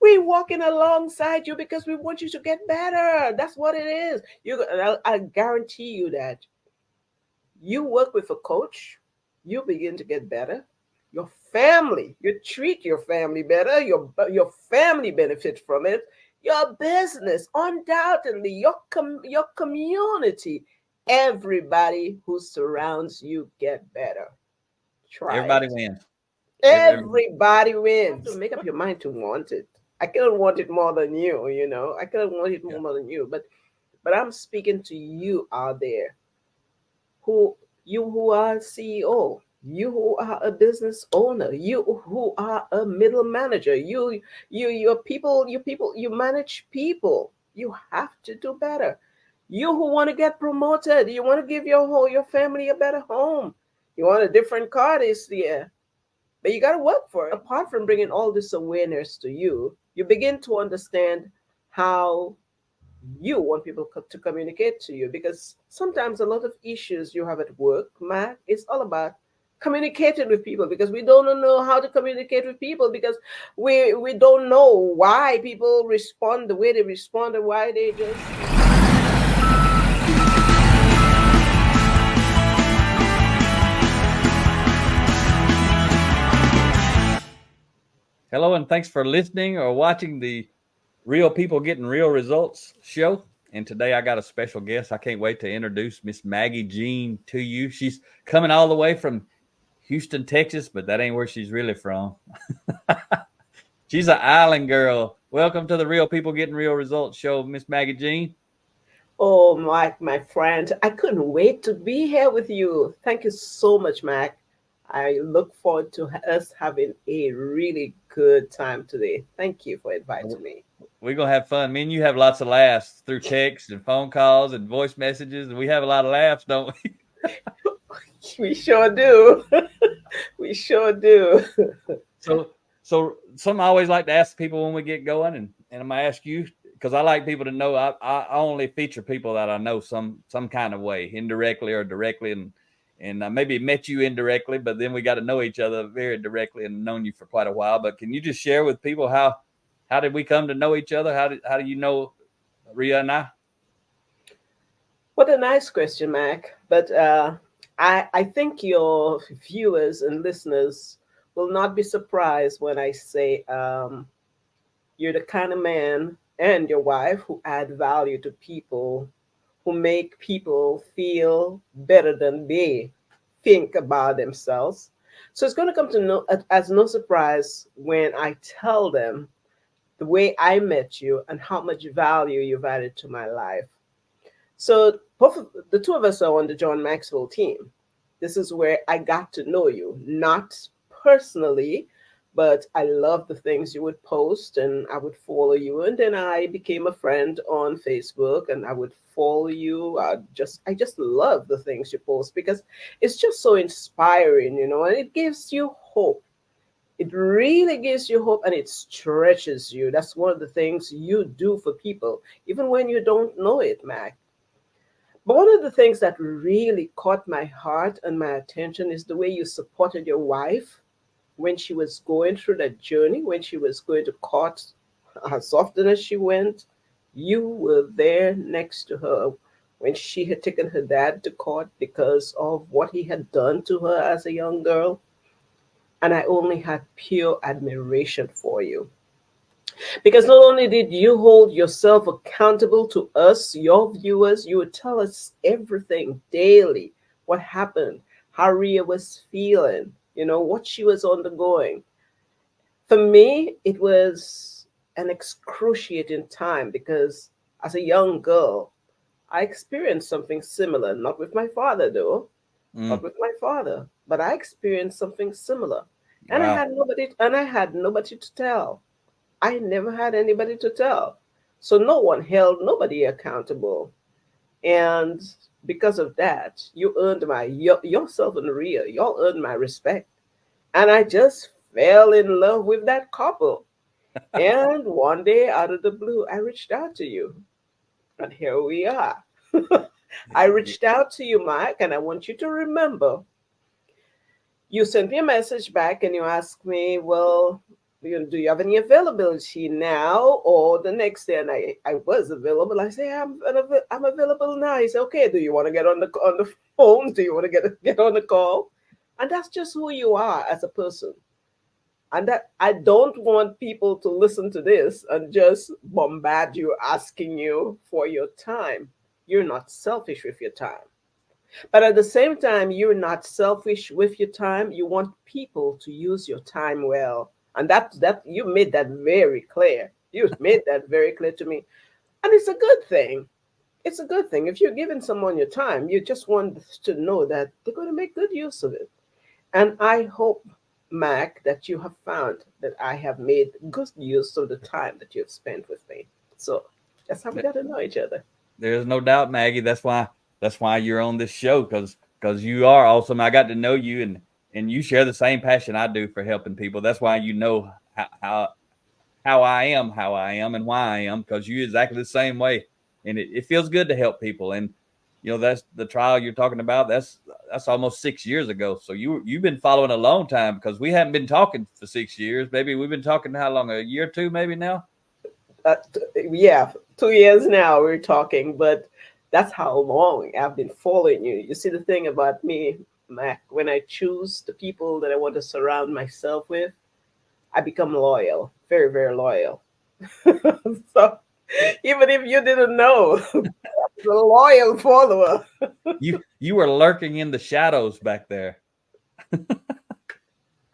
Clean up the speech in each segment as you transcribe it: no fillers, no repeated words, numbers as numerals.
We walking alongside you because we want you to get better. That's what it is. I guarantee you that you work with a coach, you begin to get better. Your family, you treat your family better. Your family benefits from it. Your business, undoubtedly, your community, everybody who surrounds you get better. Try Everybody it. wins. Everybody wins. You have to make up your mind to want it. I cannot want it more than you. I cannot want it Yeah. more than you. But I'm speaking to you out there who who are CEO, you who are a business owner, you who are a middle manager, you manage people. You have to do better. You who want to get promoted, you want to give your family a better home. You want a different car this year, but you got to work for it. Apart from bringing all this awareness to you, you begin to understand how you want people to communicate to you, because sometimes a lot of issues you have at work, Matt, it's all about communicating with people, because we don't know how to communicate with people, because we don't know why people respond the way they respond, and why they just. Hello, and thanks for listening or watching the Real People Getting Real Results show. And today I got a special guest. I can't wait to introduce Miss Maggie Jean to you. She's coming all the way from Houston, Texas, but that ain't where she's really from. She's an island girl. Welcome to the Real People Getting Real Results show, Miss Maggie Jean. Oh, Mike, my friend, I couldn't wait to be here with you. Thank you so much, Mac. I look forward to us having a really good time today. Thank you for inviting me. We're going to have fun. Me and you have lots of laughs through text and phone calls and voice messages, and we have a lot of laughs, don't we? We sure do. We sure do. So some I always like to ask people when we get going, and I'm gonna ask you because I like people to know I only feature people that I know some kind of way, indirectly or directly, and maybe met you indirectly, but then we got to know each other very directly and known you for quite a while. But can you just share with people how did we come to know each other? How do you know Ria and I? What a nice question, Mac. But I think your viewers and listeners will not be surprised when I say you're the kind of man, and your wife, who add value to people, who make people feel better than they think about themselves. So it's going to come to no as no surprise when I tell them the way I met you and how much value you've added to my life. So both of the two of us are on the John Maxwell team. This is where I got to know you, not personally, but I love the things you would post, and I would follow you. And then I became a friend on Facebook, and I would follow you. I just love the things you post, because it's just so inspiring, and it gives you hope. It really gives you hope, and it stretches you. That's one of the things you do for people, even when you don't know it, Mac. But one of the things that really caught my heart and my attention is the way you supported your wife when she was going through that journey, when she was going to court, as often as she went. You were there next to her when she had taken her dad to court because of what he had done to her as a young girl. And I only had pure admiration for you. Because not only did you hold yourself accountable to us, your viewers, you would tell us everything daily, what happened, how Ria was feeling, what she was undergoing. For me, it was an excruciating time, because as a young girl, I experienced something similar, not with my father though, not Mm, with my father, but I experienced something similar. And I wow. had nobody to tell. I never had anybody to tell. So no one held nobody accountable. And because of that, you earned yourself and Ria, y'all earned my respect. And I just fell in love with that couple. And one day, out of the blue, I reached out to you. And here we are. I reached out to you, Mike, and I want you to remember, you sent me a message back and you asked me, well, Do you have any availability now or the next day? And I was available. I say, I'm available now. He said, okay, do you want to get on the phone? Do you want to get on the call? And that's just who you are as a person. And that I don't want people to listen to this and just bombard you asking you for your time. You're not selfish with your time. But at the same time, you're not selfish with your time. You want people to use your time well. And that you made that very clear. You made that very clear to me. And it's a good thing. It's a good thing. If you're giving someone your time, you just want to know that they're going to make good use of it. And I hope, Mac, that you have found that I have made good use of the time that you've spent with me. So that's how we got to know each other. There's no doubt, Maggie. That's why you're on this show, because you are awesome. I got to know you, and you share the same passion I do for helping people. That's why you know how I am, and why I am, because you exactly the same way. And it feels good to help people. And that's the trial you're talking about. That's almost 6 years ago. So you've been following a long time, because we haven't been talking for 6 years. Maybe we've been talking how long? A year or two, maybe now. Yeah, 2 years now we're talking, but that's how long I've been following you. You see, the thing about me, Mac, when I choose the people that I want to surround myself with, I become loyal, very, very loyal. So even if you didn't know, a loyal follower. You were lurking in the shadows back there.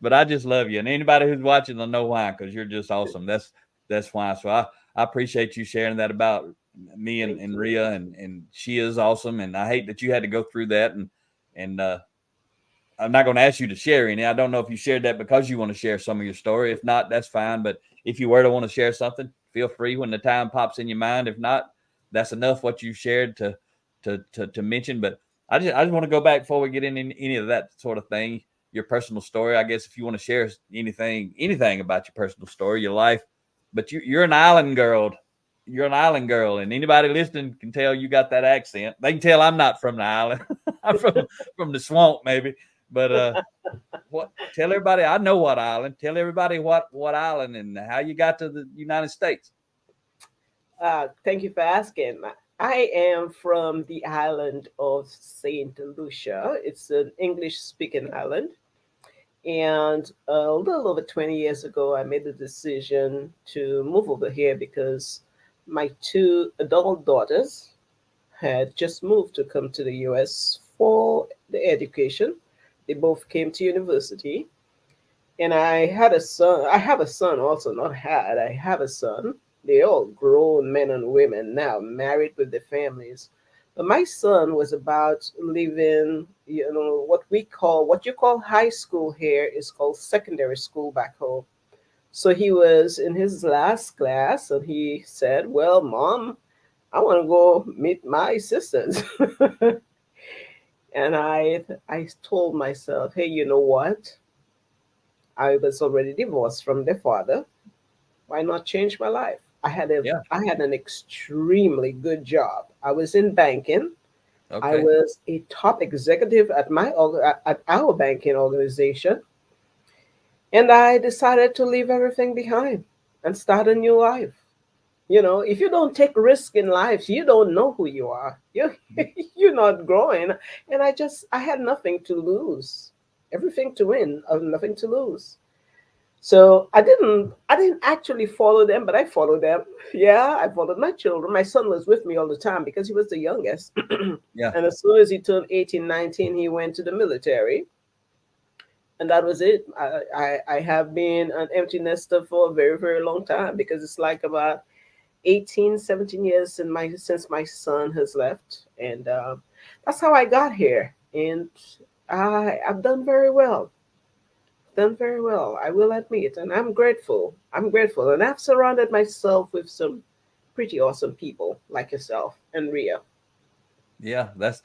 But I just love you, and anybody who's watching will know why, because you're just awesome. That's why. So I appreciate you sharing that about me Thank and you. Rhea, and she is awesome. And I hate that you had to go through that, and I'm not going to ask you to share any. I don't know if you shared that because you want to share some of your story. If not, that's fine. But if you were to want to share something, feel free when the time pops in your mind. If not, that's enough what you shared to mention. But I just want to go back before we get into any of that sort of thing. Your personal story, I guess, if you want to share anything about your personal story, your life. But you're an island girl. You're an island girl, and anybody listening can tell you got that accent. They can tell I'm not from the island. I'm from the swamp, maybe. But what? Tell everybody. I know what island. Tell everybody what island and how you got to the United States. Thank you for asking. I am from the island of Saint Lucia. It's an English speaking island. And a little over 20 years ago, I made the decision to move over here because my two adult daughters had just moved to come to the US for the education. They both came to university. And I had a son. I have a son also, not had. I have a son. They're all grown men and women now, married with their families. But my son was about leaving, what you call high school here is called secondary school back home. So he was in his last class and he said, well, Mom, I want to go meet my sisters. And I told myself, hey, you know what? I was already divorced from their father. Why not change my life? Yeah. I had an extremely good job. I was in banking. I Okay. was a top executive at at our banking organization, and I decided to leave everything behind and start a new life. If you don't take risk in life, you don't know who you are. You're not growing. And I had nothing to lose, everything to win, nothing to lose. So I didn't actually follow them, but I followed them. Yeah, I followed my children. My son was with me all the time because he was the youngest. Yeah. And as soon as he turned 18, 19, he went to the military. And that was it. I have been an empty nester for a very, very long time because it's like about 18, 17 years since my son has left. And that's how I got here. And I've done very well. Done very well, I will admit, and I'm grateful. I'm grateful, and I've surrounded myself with some pretty awesome people like yourself and Ria. Yeah. That's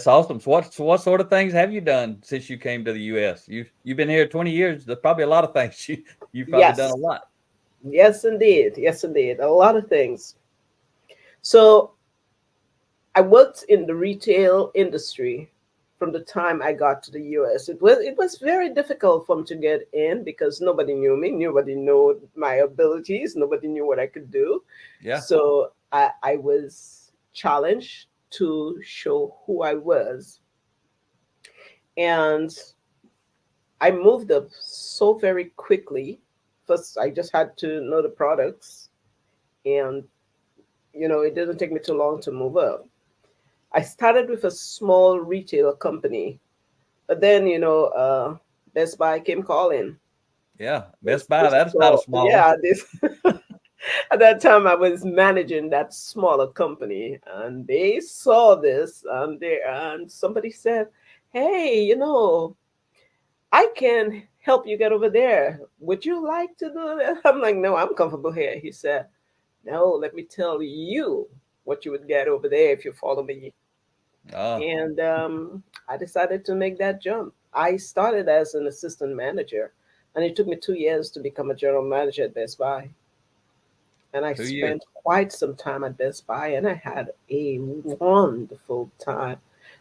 awesome. So what sort of things have you done since you came to the U.S.? You've been here 20 years. There's probably a lot of things you've probably done a Yes, lot. yes, indeed, yes, indeed, a lot of things. So I worked in the retail industry from the time I got to the US. It was very difficult for me to get in because nobody knew me, nobody knew my abilities, nobody knew what I could do. Yeah. So I was challenged to show who I was. And I moved up so very quickly. First, I just had to know the products, and it didn't take me too long to move up. I started with a small retail company, but then Best Buy came calling. Yeah. Best Buy, This that's not a so small one. yeah, this at that time I was managing that smaller company, and they saw this, and somebody said, "Hey, I can help you get over there. Would you like to do that?" I'm like, "No, I'm comfortable here." He said, "No, let me tell you what you would get over there if you follow me." Oh, And I decided to make that jump. I started as an assistant manager, and it took me 2 years to become a general manager at Best Buy. And I 2 years. spent quite some time at Best Buy, and I had a wonderful time.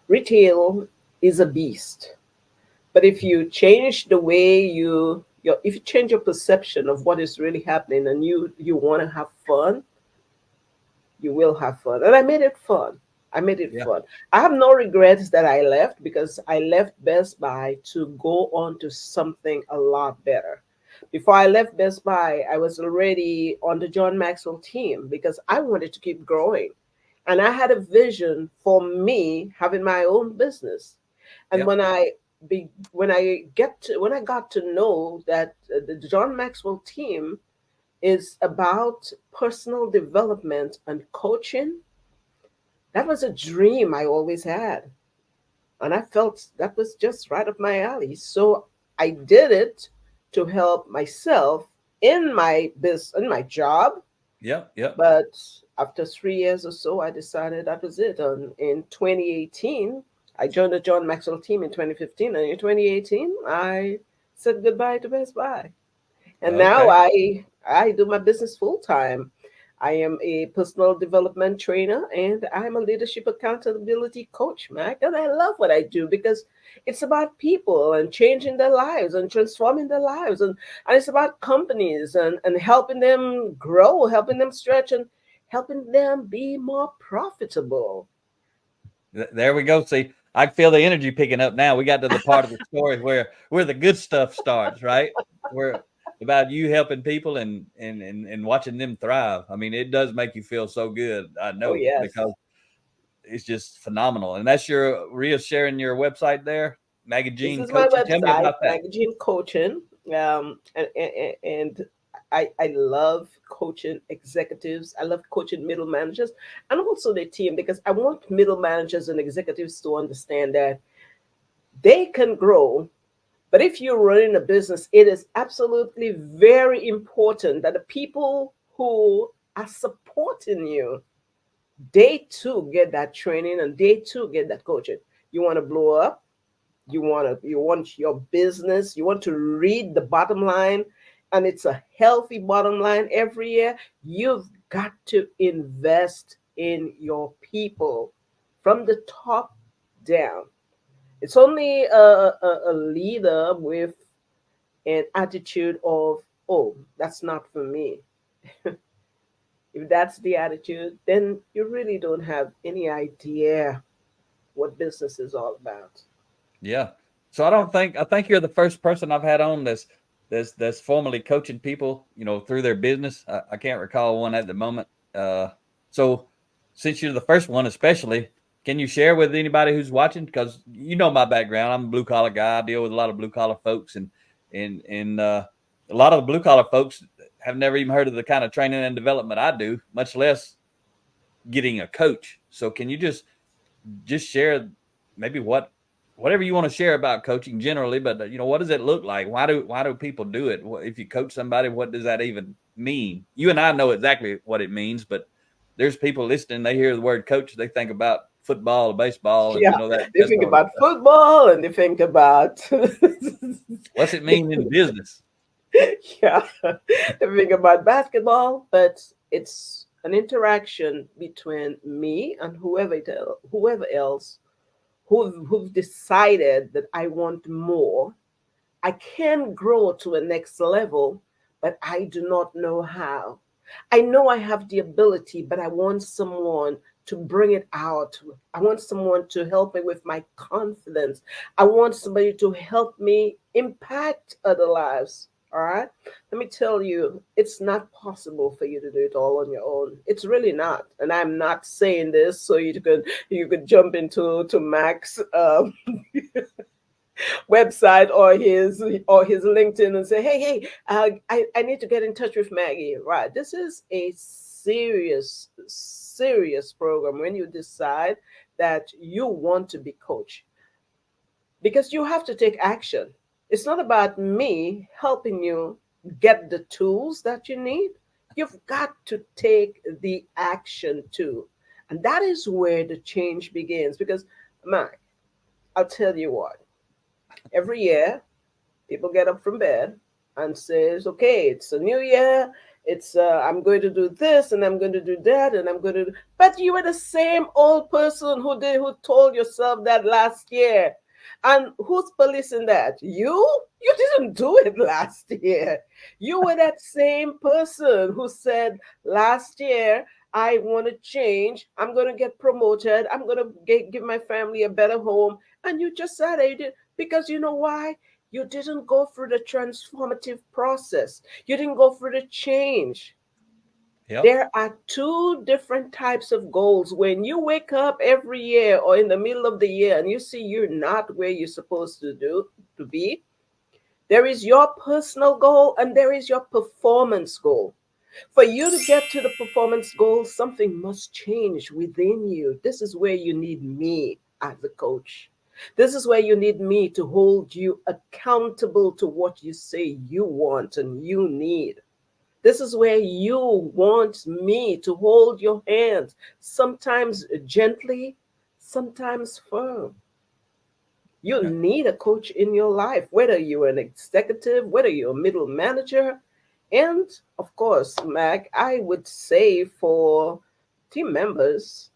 Retail is a beast. But if you change the way if you change your perception of what is really happening, and you want to have fun, you will have fun. And I made it fun. I made it Yeah. fun. I have no regrets that I left, because I left Best Buy to go on to something a lot better. Before I left Best Buy, I was already on the John Maxwell team because I wanted to keep growing. And I had a vision for me having my own business. And Yep. when I got to know that the John Maxwell team is about personal development and coaching, that was a dream I always had. And I felt that was just right up my alley. So I did it to help myself in my job. Yep. Yep. But after 3 years or so, I decided that was it. And in 2018, I joined the John Maxwell team in 2015. And in 2018, I said goodbye to Best Buy. And now Okay. I do my business full time. I am a personal development trainer, and I'm a leadership accountability coach, Mac. And I love what I do because it's about people and changing their lives and transforming their lives. And it's about companies and helping them grow, helping them stretch, and helping them be more profitable. There we go. See, I feel the energy picking up now. We got to the part of the story where the good stuff starts, right? Where about you helping people and watching them thrive. I mean, it does make you feel so good. I Oh, know yes. because it's just phenomenal. And that's your Ria sharing your website there, Maggie This Jean is my Coaching. Tell me website, about that. Maggie Jean Coaching. And I love coaching executives. I love coaching middle managers and also the team, because I want middle managers and executives to understand that they can grow. But if you're running a business, it is absolutely very important that the people who are supporting you, they too get that training and they too get that coaching. You want to blow up, you want your business, you want to read the bottom line, and it's a healthy bottom line every year. You've got to invest in your people from the top down. It's only a leader with an attitude of, "Oh, that's not for me." If that's the attitude, then you really don't have any idea what business is all about. Yeah. So I think you're the first person I've had on that's formally coaching people, through their business. I can't recall one at the moment. So since you're the first one, especially, can you share with anybody who's watching? Because you know my background. I'm a blue collar guy. I deal with a lot of blue collar folks, and a lot of the blue collar folks have never even heard of the kind of training and development I do, much less getting a coach. So can you just share maybe whatever you want to share about coaching generally, but what does it look like? Why do people do it? If you coach somebody, what does that even mean? You and I know exactly what it means, but there's people listening, they hear the word coach, they think about football or baseball and Yeah, they that think sort of about stuff. football and they think about What's it mean in business? yeah, they think about basketball, but it's an interaction between me and whoever else who've decided that I want more. I can grow to a next level, but I do not know how. I know I have the ability, but I want someone to bring it out. I want someone to help me with my confidence. I want somebody to help me impact other lives. All right. Let me tell you, it's not possible for you to do it all on your own. It's really not. And I'm not saying this so you could jump into to Max website or his LinkedIn and say, hey, I need to get in touch with Maggie. Right. This is a serious program when you decide that you want to be coach because you have to take action. It's not about me helping you get the tools that you need. You've got to take the action too. And that is where the change begins because, Mike, I'll tell you what, every year people get up from bed and says, okay, it's a new year. It's I'm going to do this and I'm going to do that and I'm going to do... But you were the same old person who told yourself that last year. And who's policing that? You didn't do it last year. You were that same person who said last year, I want to change. I'm going to get promoted. I'm going to give my family a better home. And you just said it because you know why? You didn't go through the transformative process. You didn't go through the change. Yep. There are two different types of goals. When you wake up every year or in the middle of the year and you see you're not where you're supposed to be, there is your personal goal and there is your performance goal. For you to get to the performance goal, something must change within you. This is where you need me as a coach. This is where you need me to hold you accountable to what you say you want and you need. This is where you want me to hold your hands, sometimes gently, sometimes firm. You Yeah. need a coach in your life, whether you're an executive, whether you're a middle manager. And of course, Mac, I would say for team members,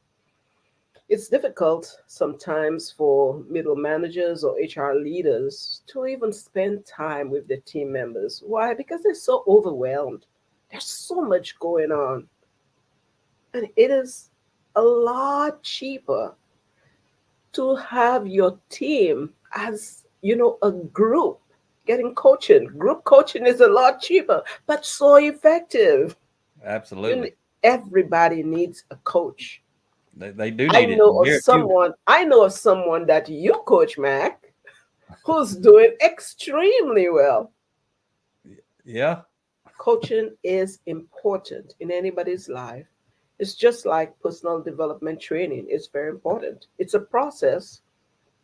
it's difficult sometimes for middle managers or HR leaders to even spend time with their team members. Why? Because they're so overwhelmed. There's so much going on. And it is a lot cheaper to have your team as, a group getting coaching. Group coaching is a lot cheaper, but so effective. You, Absolutely. everybody needs a coach. They do I need it. know And of here too. someone, I know of someone that you coach, Mac, who's doing extremely well. Yeah. Coaching is important in anybody's life. It's just like personal development training. It's very important. It's a process.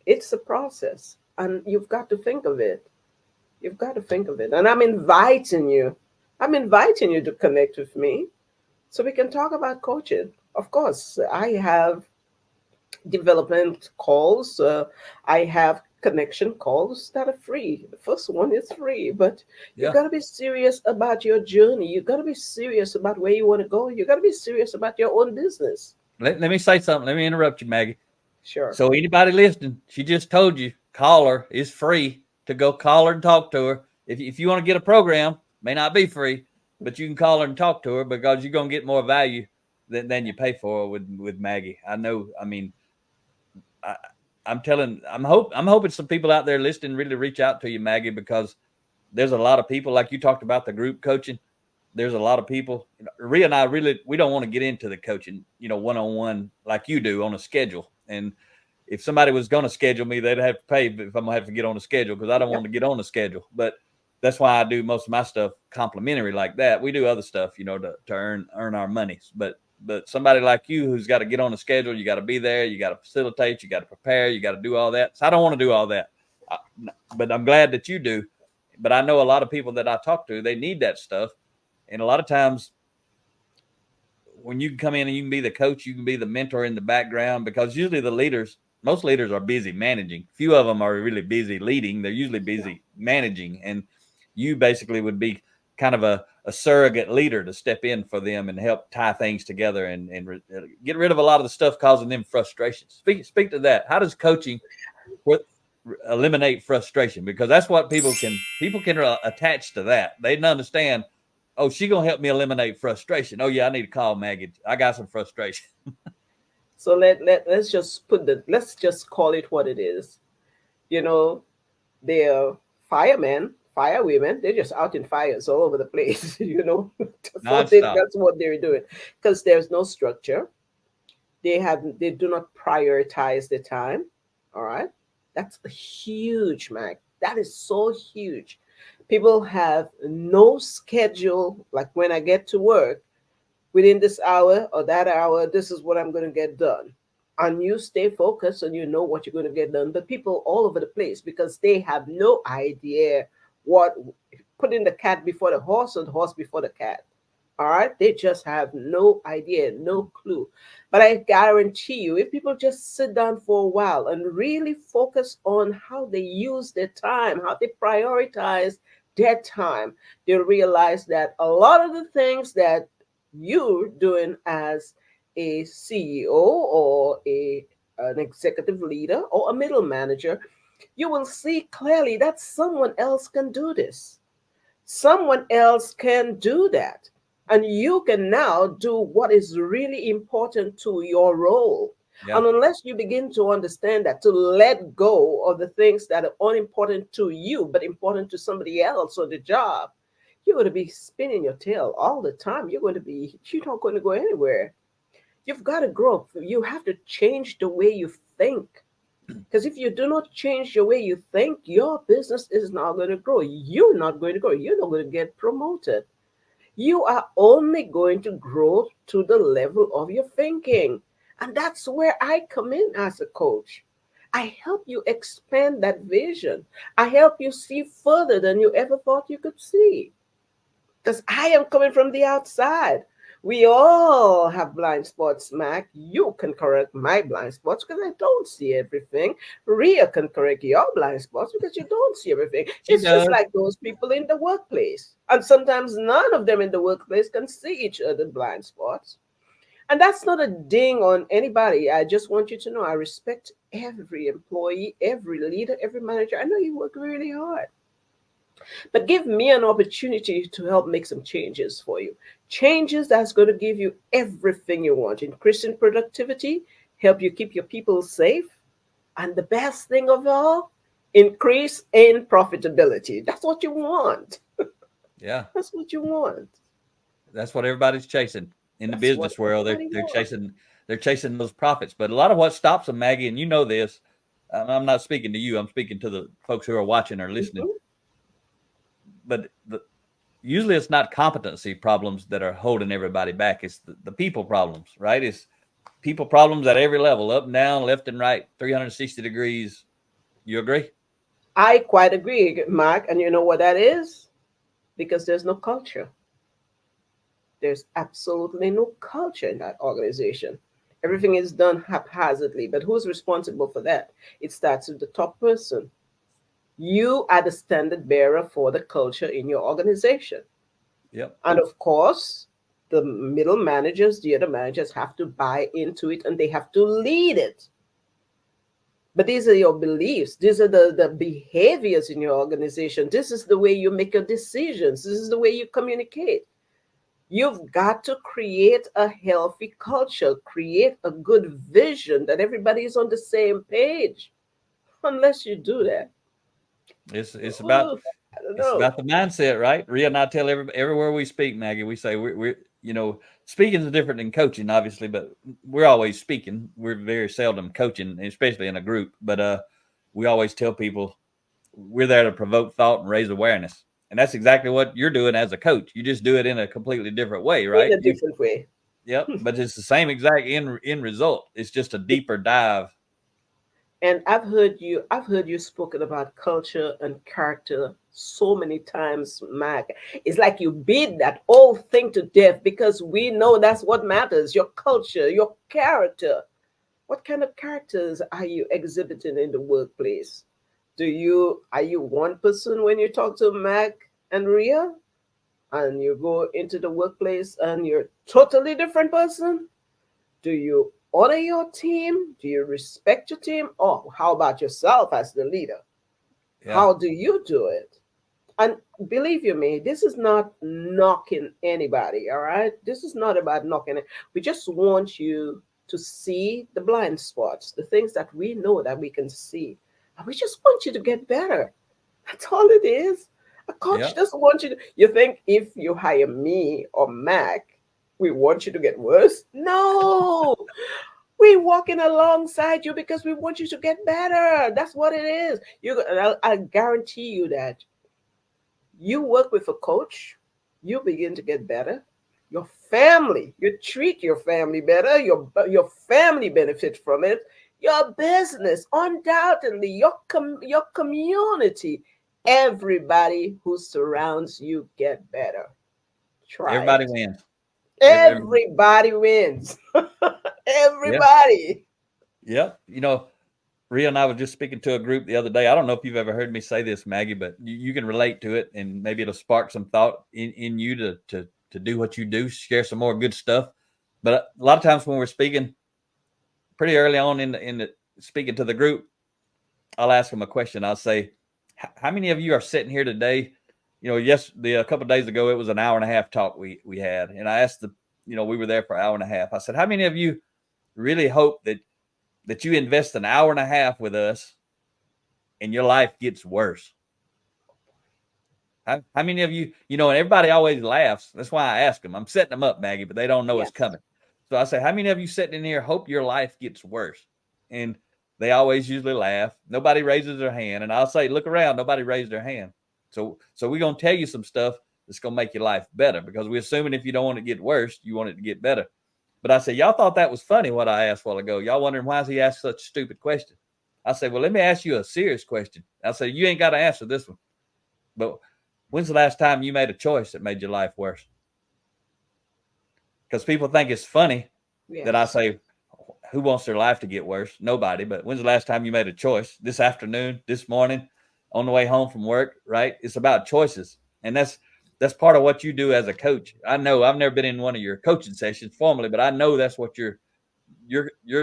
It's a process. And you've got to think of it. You've got to think of it. And I'm inviting you. I'm inviting you to connect with me so we can talk about coaching. Of course, I have development calls. I have connection calls that are free. The first one is free, but you Yeah. got to be serious about your journey. You got to be serious about where you want to go. You got to be serious about your own business. Let me say something. Let me interrupt you, Maggie. Sure. So anybody listening, she just told you, call her. It's free to go call her and talk to her. If you want to get a program, may not be free, but you can call her and talk to her because you're gonna get more value than you pay for with Maggie. I know. I mean, I, I'm hoping some people out there listening really reach out to you, Maggie, because there's a lot of people like you talked about the group coaching. There's a lot of people. Rhea and I really we don't want to get into the coaching, one on one like you do on a schedule. And if somebody was going to schedule me, they'd have to pay if I'm gonna have to get on the schedule because I don't want Yep. to get on the schedule. But that's why I do most of my stuff complimentary like that. We do other stuff, to earn our money. But somebody like you who's got to get on the schedule, you got to be there, you got to facilitate, you got to prepare, you got to do all that. So I don't want to do all that. I, but I'm glad that you do. But I know a lot of people that I talk to, they need that stuff. And a lot of times when you can come in and you can be the coach, you can be the mentor in the background because usually most leaders are busy managing. Few of them are really busy leading. They're usually Yeah. busy managing. And you basically would be kind of a surrogate leader to step in for them and help tie things together and get rid of a lot of the stuff causing them frustration. Speak to that. How does coaching eliminate frustration? Because that's what people can attach to that. They didn't understand. Oh, she gonna help me eliminate frustration. Oh yeah, I need to call Maggie. I got some frustration. So let's just let's just call it what it is. You know, they're firemen, fire women. They're just out in fires all over the place. Nonstop. That's what they're doing because there's no structure. They do not prioritize the time. All right, that's huge, Mac. That is so huge. People have no schedule. Like when I get to work, within this hour or that hour, this is what I'm going to get done. And you stay focused and you know what you're going to get done. But people all over the place because they have no idea what putting the cat before the horse or the horse before the cat. All right. They just have no idea, no clue. But I guarantee you, if people just sit down for a while and really focus on how they use their time, how they prioritize their time, they'll realize that a lot of the things that you're doing as a CEO or an executive leader or a middle manager, you will see clearly that someone else can do this. Someone else can do that. And you can now do what is really important to your role. Yeah. And unless you begin to understand that, to let go of the things that are unimportant to you, but important to somebody else or the job, you're going to be spinning your tail all the time. You're not going to go anywhere. You've got to grow. You have to change the way you think. Because if you do not change the way you think, your business is not going to grow. You're not going to grow. You're not going to get promoted. You are only going to grow to the level of your thinking. And that's where I come in as a coach. I help you expand that vision. I help you see further than you ever thought you could see. Because I am coming from the outside. We all have blind spots, Mac. You can correct my blind spots because I don't see everything. Ria can correct your blind spots because you don't see everything. She It's just does. like those people in the workplace. And sometimes none of them in the workplace can see each other's blind spots. And that's not a ding on anybody. I just want you to know I respect every employee, every leader, every manager. I know you work really hard. But give me an opportunity to help make some changes for you. Changes that's going to give you everything you want. Increase in productivity, help you keep your people safe, and the best thing of all, increase in profitability. That's what you want. Yeah. That's what you want. That's what everybody's chasing in the That's what business world. They're everybody they're wants. chasing those profits. But a lot of what stops them, Maggie, and you know this. I'm not speaking to you. I'm speaking to the folks who are watching or listening. Mhm. But usually it's not competency problems that are holding everybody back. It's the people problems, right? It's people problems at every level, up and down, left and right, 360 degrees. You agree? I quite agree, Mark. And you know what that is? Because there's no culture. There's absolutely no culture in that organization. Everything is done haphazardly. But who's responsible for that? It starts with the top person. You are the standard bearer for the culture in your organization. Yep. And of course, the middle managers, the other managers have to buy into it and they have to lead it. But these are your beliefs. These are the behaviors in your organization. This is the way you make your decisions. This is the way you communicate. You've got to create a healthy culture, create a good vision that everybody is on the same page. Unless you do that, It's about ooh, I don't it's know. about the mindset, right? Rhea and I tell everywhere we speak, Maggie, we say we're speaking is different than coaching, obviously, but we're always speaking. We're very seldom coaching, especially in a group. But we always tell people we're there to provoke thought and raise awareness, and that's exactly what you're doing as a coach. You just do it in a completely different way, In right? a different way. Yep, but it's the same exact end result. It's just a deeper dive. And I've heard you spoken about culture and character so many times, Mac. It's like you beat that whole thing to death because we know that's what matters. Your culture, your character. What kind of characters are you exhibiting in the workplace? Are you one person when you talk to Mac and Ria? and you go into the workplace and you're a totally different person? Do you honor your team? Do you respect your team? Or how about yourself as the leader? Yeah. How do you do it? And believe you me, this is not knocking anybody, all right? This is not about knocking it. We just want you to see the blind spots, the things that we know that we can see. And we just want you to get better. That's all it is. A coach Yeah. doesn't want you to. You think if you hire me or Mac, we want you to get worse? No. We walking alongside you because we want you to get better. That's what it is. I guarantee you that you work with a coach, you begin to get better. Your family, you treat your family better. Your family benefits from it. Your business, undoubtedly, your community, everybody who surrounds you get better. Try Everybody it. wins. Every, Everybody wins. yeah. Everybody. Yeah. Rhea and I was just speaking to a group the other day. I don't know if you've ever heard me say this, Maggie, but you can relate to it, and maybe it'll spark some thought in you to do what you do, share some more good stuff. But a lot of times when we're speaking, pretty early on in the speaking to the group, I'll ask them a question. I'll say, "How many of you are sitting here today?" A couple of days ago, it was an hour and a half talk we had, and I asked we were there for an hour and a half. I said, "How many of you really hope that you invest an hour and a half with us and your life gets worse?" How many of and everybody always laughs. That's why I ask them. I'm setting them up, Maggie, but they don't know it's Yes. coming. So I say, how many of you sitting in here hope your life gets worse? And they always usually laugh. Nobody raises their hand. And I'll say, look around. Nobody raised their hand. So we're going to tell you some stuff that's going to make your life better, because we're assuming if you don't want it to get worse, you want it to get better. But I say, y'all thought that was funny what I asked a while ago. Y'all wondering why is he asked such a stupid question? I say, well, let me ask you a serious question. I say, you ain't got to answer this one. But when's the last time you made a choice that made your life worse? Because people think it's funny that I Yes. say, who wants their life to get worse? Nobody. But when's the last time you made a choice? This afternoon, this morning, on the way home from work, right? It's about choices. And that's part of what you do as a coach. I know I've never been in one of your coaching sessions formally, but I know that's what you're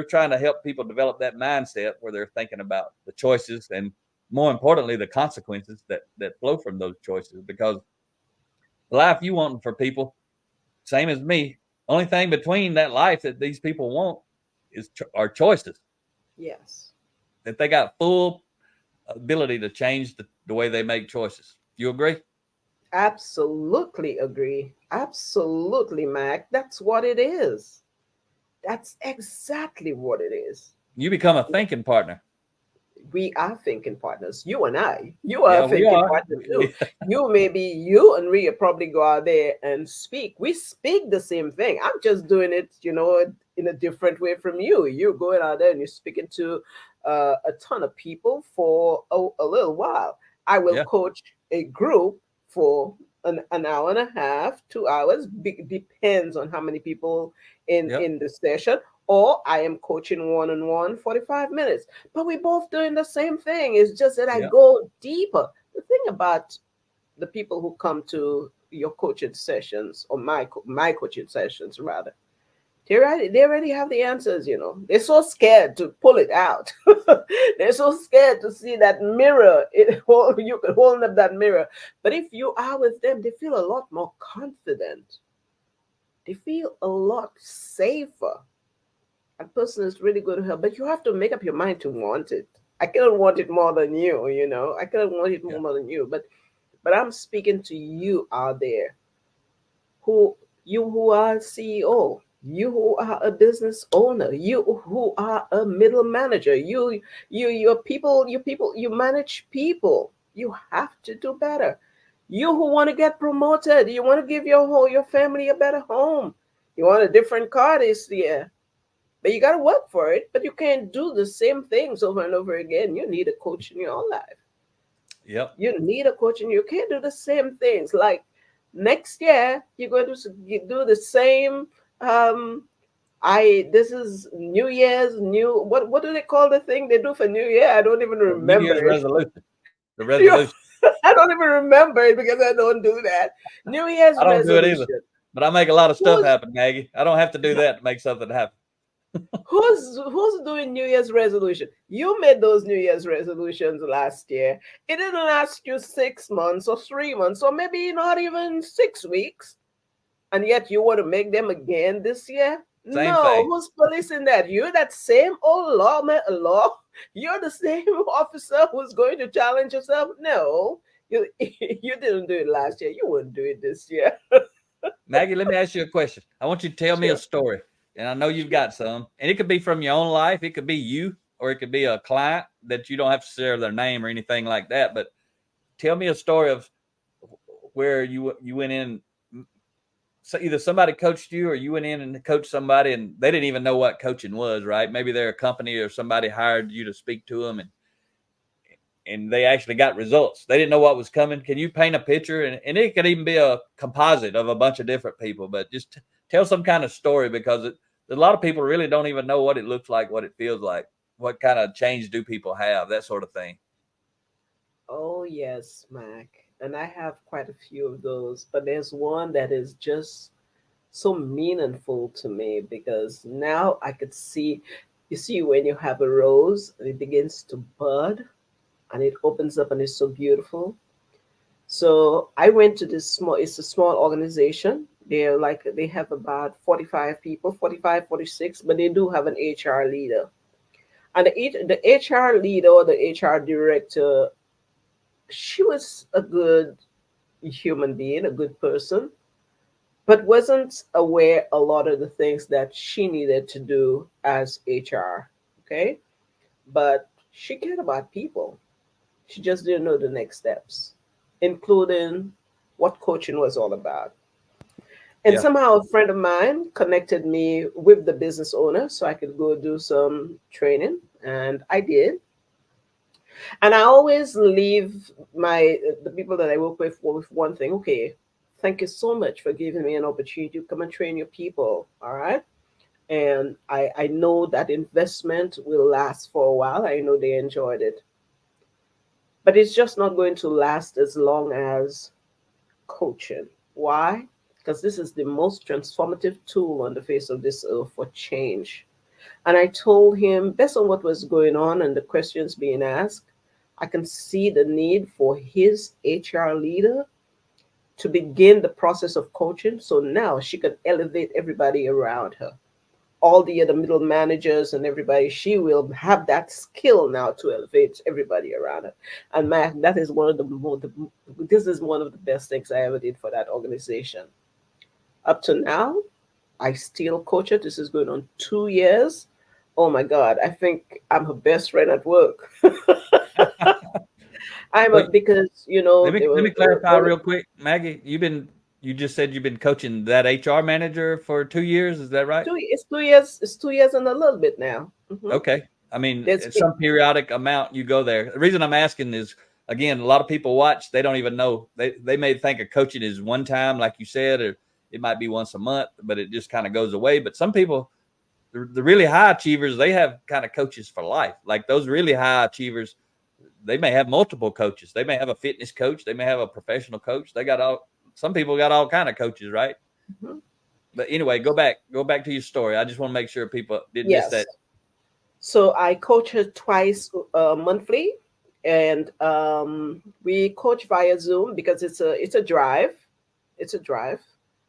trying to help people develop that mindset where they're thinking about the choices, and more importantly, the consequences that flow from those choices. Because the life you want for people, same as me, only thing between that life that these people want are choices. Yes. That they got full ability to change the way they make choices. You agree? Absolutely agree. Absolutely, Mac. That's what it is. That's exactly what it is. You become a thinking partner. We are thinking partners. You and I. You are a Yeah, we thinking are. partner too. You and Rhea probably go out there and speak. We speak the same thing. I'm just doing it, in a different way from you. You're going out there and you're speaking to a ton of people for a little while. I will Yeah, coach a group for an hour and a half, 2 hours. Depends on how many people yeah, in the session. Or I am coaching one on one 45 minutes. But we're both doing the same thing. It's just that I yeah, go deeper. The thing about the people who come to your coaching sessions, or my coaching sessions rather, they already have the answers. They're so scared to pull it out. They're so scared to see that mirror. You can hold up that mirror. But if you are with them, they feel a lot more confident. They feel a lot safer. A person is really good to help, but you have to make up your mind to want it. I cannot want it more than you. I cannot want it yeah, more than you. But I'm speaking to you out there, who are CEO, you who are a business owner, you who are a middle manager, you manage people. You have to do better. You who want to get promoted, you want to give your family a better home. You want a different car this year. But you got to work for it. But you can't do the same things over and over again. You need a coach in your life. yep. You need a coach, and you can't do the same things. Like next year, you're going to do the same. Um, this is New Year's new. What do they call the thing they do for New Year? I don't even New Year's remember it. resolution. The You resolution. I don't even remember it because I don't do that. New Year's I don't do it either, resolution. but I make a lot of stuff Who's happen, Maggie. I don't have to do that to make something happen. who's doing New Year's resolution? You made those New Year's resolutions last year. It didn't last you 6 months or 3 months or maybe not even 6 weeks, and yet you want to make them again this year? Same No, thing. who's policing that? You're that same old law. You're the same officer who's going to challenge yourself. No, you you didn't do it last year. You wouldn't do it this year. Maggie, let me ask you a question. I want you to tell me a Sure, story, and I know you've sure. got some, and it could be from your own life, it could be you, or it could be a client that you don't have to share their name or anything like that. But tell me a story of where you went in. So either somebody coached you, or you went in and coached somebody, and they didn't even know what coaching was. Right? Maybe they're a company or somebody hired you to speak to them, and they actually got results. They didn't know what was coming. Can you paint a picture? And it could even be a composite of a bunch of different people, but just tell some kind of story, because a lot of people really don't even know what it looks like, what it feels like, what kind of change do people have, that sort of thing. Oh yes, Mac. And I have quite a few of those, but there's one that is just so meaningful to me because now I could see, you see, when you have a rose and it begins to bud and it opens up and it's so beautiful. So I went to this small, it's a small organization. They're like, they have about 45 people, 45, 46, but they do have an HR leader. And the HR leader or the HR director, she was a good human being, a good person, but wasn't aware a lot of the things that she needed to do as HR. Okay. But she cared about people. She just didn't know the next steps, including what coaching was all about. And Yeah. somehow a friend of mine connected me with the business owner so I could go do some training. And I did. And I always leave the people that I work with one thing. Okay, thank you so much for giving me an opportunity to come and train your people. All right. And I know that investment will last for a while. I know they enjoyed it. But it's just not going to last as long as coaching. Why? Because this is the most transformative tool on the face of this earth for change. And I told him, based on what was going on and the questions being asked, I can see the need for his HR leader to begin the process of coaching. So now she can elevate everybody around her, all the other middle managers and everybody. She will have that skill now to elevate everybody around her. And man, that is one of this is one of the best things I ever did for that organization. Up to now, I still coach her. This is going on 2 years. Oh my God, I think I'm her best friend at work. I'm a So because let me they let were me clarify real quick, Maggie. You just said you've been coaching that HR manager for 2 years. Is that right? it's 2 years. It's 2 years and a little bit now. Okay. I mean, There's it's some periodic amount you go there. The reason I'm asking is, again, a lot of people watch, they don't even know. They may think a coaching is one time, like you said, or it might be once a month, but it just kind of goes away. But some people, the really high achievers, they have kind of coaches for life. Like those really high achievers, they may have multiple coaches. They may have a fitness coach. They may have a professional coach. Some people got all kind of coaches, right? Mhm. But anyway, go back to your story. I just want to make sure people didn't miss Yes. that. So I coach her twice monthly, and we coach via Zoom because it's a drive. It's a drive.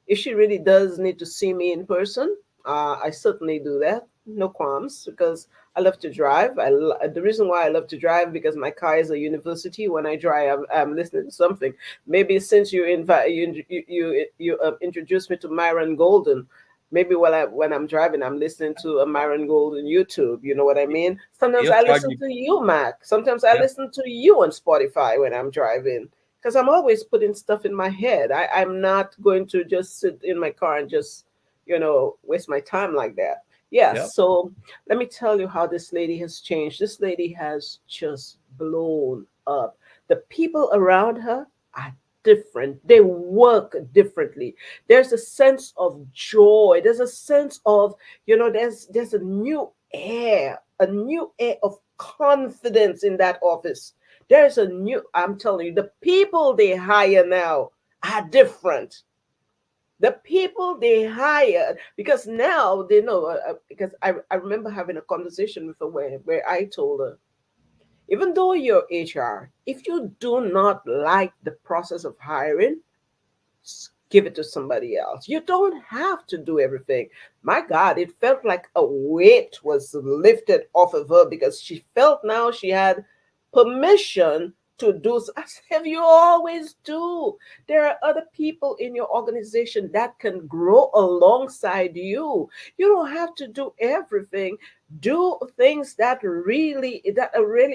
If she really does need to see me in person, I certainly do that. No qualms because I love to drive. The reason why I love to drive because my car is a university. When I drive, I'm listening to something. Maybe since you introduced me to Myron Golden, maybe when I'm driving, I'm listening to a Myron Golden YouTube. You know what I mean? Sometimes He'll I charge listen you. to you, Mac. Sometimes I Yeah. listen to you on Spotify when I'm driving because I'm always putting stuff in my head. I'm not going to just sit in my car and just, waste my time like that. Yeah, Yep. so let me tell you how this lady has changed. This lady has just blown up. The people around her are different, they work differently. There's a sense of joy, there's a sense of, there's a new air of confidence in that office. There's a new, I'm telling you, the people they hire now are different. The people they hired, because now they know, because I remember having a conversation with her where I told her, even though you're HR, if you do not like the process of hiring, give it to somebody else. You don't have to do everything. My God, it felt like a weight was lifted off of her because she felt now she had permission to do so. I said, you always do. There are other people in your organization that can grow alongside you. You don't have to do everything. Do things that are really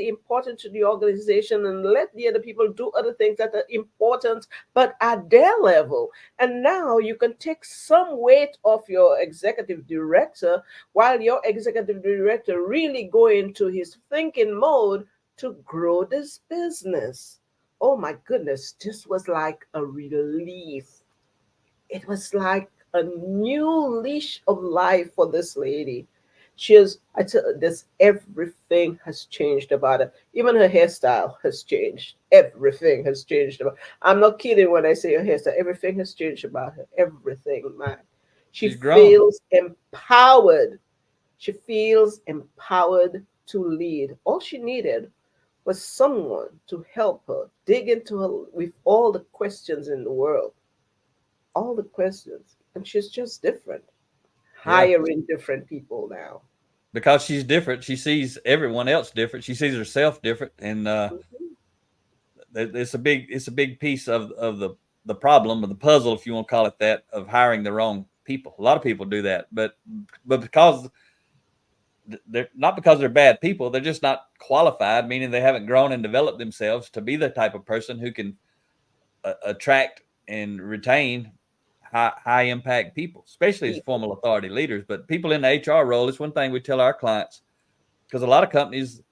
important to the organization, and let the other people do other things that are important but at their level. And now you can take some weight off your executive director while your executive director really go into his thinking mode to grow this business. Oh my goodness, this was like a relief. It was like a new leash of life for this lady. I tell this, everything has changed about her. Even her hairstyle has changed. Everything has changed about. I'm not kidding when I say her hairstyle. Everything has changed about her. Everything, man. She She's grown. feels empowered. She feels empowered to lead. All she needed was someone to help her dig into her with all the questions in the world, all the questions, and she's just different, Yeah. hiring different people now. Because she's different, she sees everyone else different. She sees herself different, and it's a big piece of the problem of the puzzle, if you want to call it that, of hiring the wrong people. A lot of people do that, but because they're not because they're bad people, they're just not qualified, meaning they haven't grown and developed themselves to be the type of person who can attract and retain high impact people, especially as People. formal authority leaders. But people in the HR role, it's one thing we tell our clients, because a lot of companies,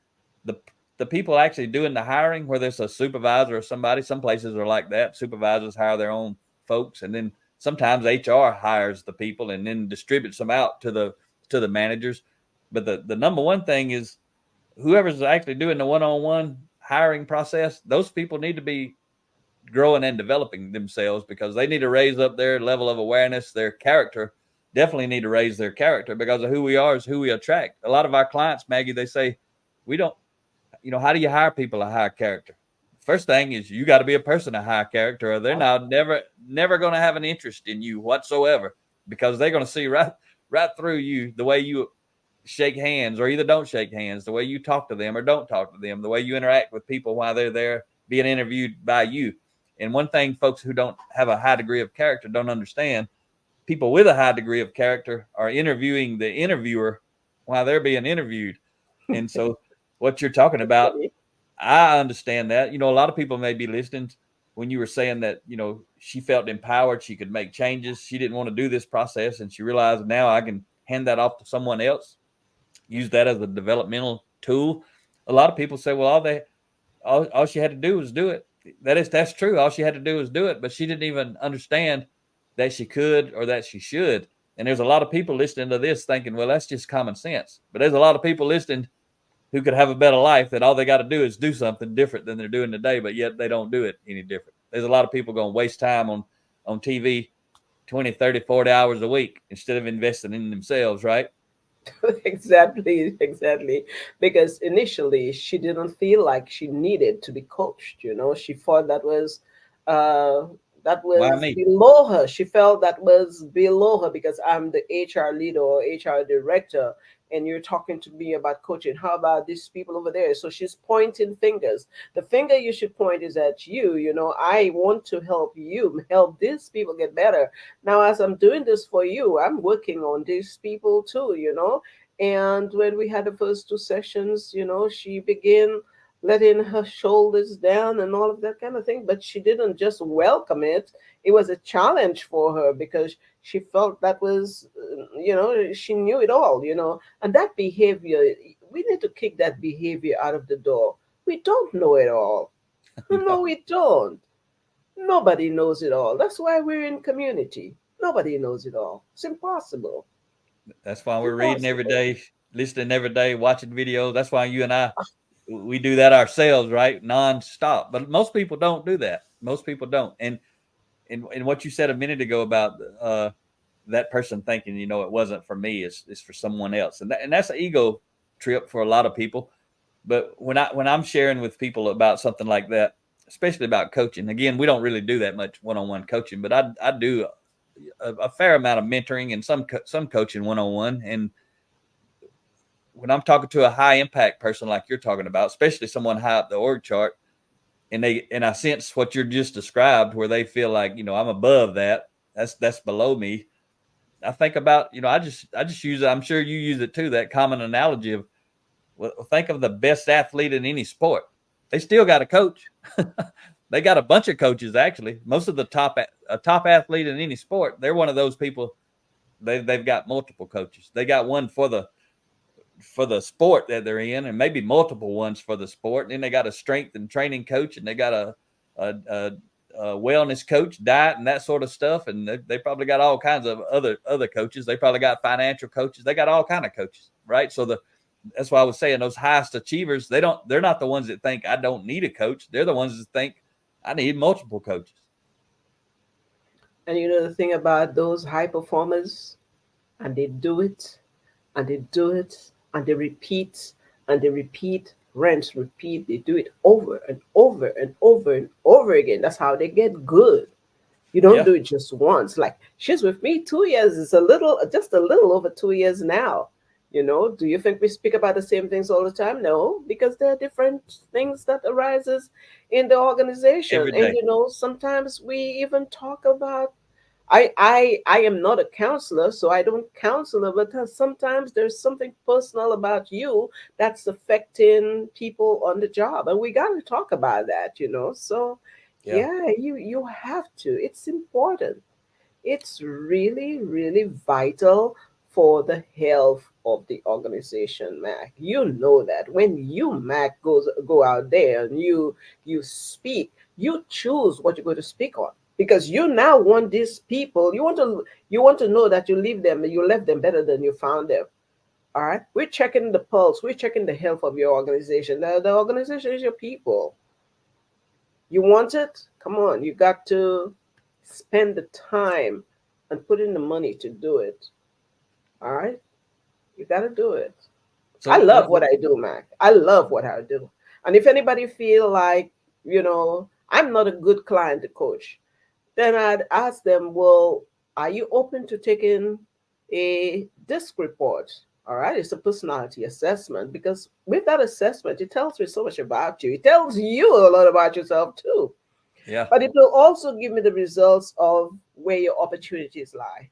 the the people actually doing the hiring, whether it's a supervisor or somebody, some places are like that. Supervisors hire their own folks, and then sometimes HR hires the people and then distributes them out to the managers. But the number one thing is whoever's actually doing the one-on-one hiring process, those people need to be growing and developing themselves, because they need to raise up their level of awareness, their character. Definitely need to raise their character, because of who we are is who we attract. A lot of our clients, Maggie, they say, we don't, how do you hire people of high character? First thing is you got to be a person of high character, or they're not never going to have an interest in you whatsoever, because they're going to see right through you, the way you shake hands or either don't shake hands, the way you talk to them or don't talk to them, the way you interact with people while they're there being interviewed by you. And one thing folks who don't have a high degree of character don't understand, people with a high degree of character are interviewing the interviewer while they're being interviewed. And so what you're talking That's about, funny. I understand that. A lot of people may be listening when you were saying that, she felt empowered, she could make changes, she didn't want to do this process, and she realized now I can hand that off to someone else, use that as a developmental tool. A lot of people say, well, all she had to do was do it. That's true. All she had to do was do it, but she didn't even understand that she could or that she should. And there's a lot of people listening to this thinking, well, that's just common sense. But there's a lot of people listening who could have a better life, that all they got to do is do something different than they're doing today, but yet they don't do it any different. There's a lot of people going to waste time on TV 20, 30, 40 hours a week instead of investing in themselves, right? Exactly, exactly. Because initially she didn't feel like she needed to be coached. She thought uh, that Why was me? below her. She felt that was below her because I'm the HR leader or HR director, and you're talking to me about coaching. How about these people over there? So she's pointing fingers. The finger you should point is at you. I want to help you, help these people get better. Now, as I'm doing this for you, I'm working on these people too. And when we had the first two sessions, she began letting her shoulders down and all of that kind of thing. But she didn't just welcome it. It was a challenge for her because she felt that was, she knew it all. And that behavior, we need to kick that behavior out of the door. We don't know it all. No, No. we don't. Nobody knows it all. That's why we're in community. Nobody knows it all. It's impossible. That's why we're reading every Impossible. day, listening every day, watching videos. That's why you and I we do that ourselves, right? Nonstop. But most people don't do that. Most people don't. And what you said a minute ago about that person thinking, it wasn't for me, it's for someone else. And that's an ego trip for a lot of people. But when I'm sharing with people about something like that, especially about coaching, again, we don't really do that much one-on-one coaching, but I do a fair amount of mentoring and some coaching one-on-one. And when I'm talking to a high impact person like you're talking about, especially someone high up the org chart, and I sense what you're just described, where they feel like, I'm above that. That's below me. I think about, I just use it. I'm sure you use it too. That common analogy of, well, think of the best athlete in any sport. They still got a coach. They got a bunch of coaches, actually. Most of the top athlete in any sport, they're one of those people. They've got multiple coaches. They got one for the sport that they're in, and maybe multiple ones for the sport. And then they got a strength and training coach, and they got a wellness coach, diet, and that sort of stuff. And they probably got all kinds of other coaches. They probably got financial coaches. They got all kind of coaches, right? So that's why I was saying those highest achievers, they're not the ones that think I don't need a coach. They're the ones that think I need multiple coaches. And the thing about those high performers, and they do it, and they do it, and they repeat, and they repeat, rinse, repeat. They do it over and over and over and over again. That's how they get good. You don't Yeah, do it just once. Like, she's with me 2 years. It's just a little over 2 years now. Do you think we speak about the same things all the time? No, because there are different things that arises in the organization. every And day. sometimes we even talk about, I am not a counselor, so I don't counsel, but sometimes there's something personal about you that's affecting people on the job, and we got to talk about that. So Yeah. yeah, you have to. It's important. It's really, really vital for the health of the organization, Mac. You know that when you, Mac, go out there and you speak, you choose what you're going to speak on, because you now want these people. You want to know that you left them better than you found them. All right, we're checking the pulse. We're checking the health of your organization. The organization is your people. You want it? Come on, you got to spend the time and put in the money to do it. All right? You got to do it. I So love what I do, Mac. I love what I do. And if anybody feel like, I'm not a good client to coach, then I'd ask them, well, are you open to taking a disc report? All right, it's a personality assessment, because with that assessment, it tells me so much about you. It tells you a lot about yourself too. yeah. But it will also give me the results of where your opportunities lie.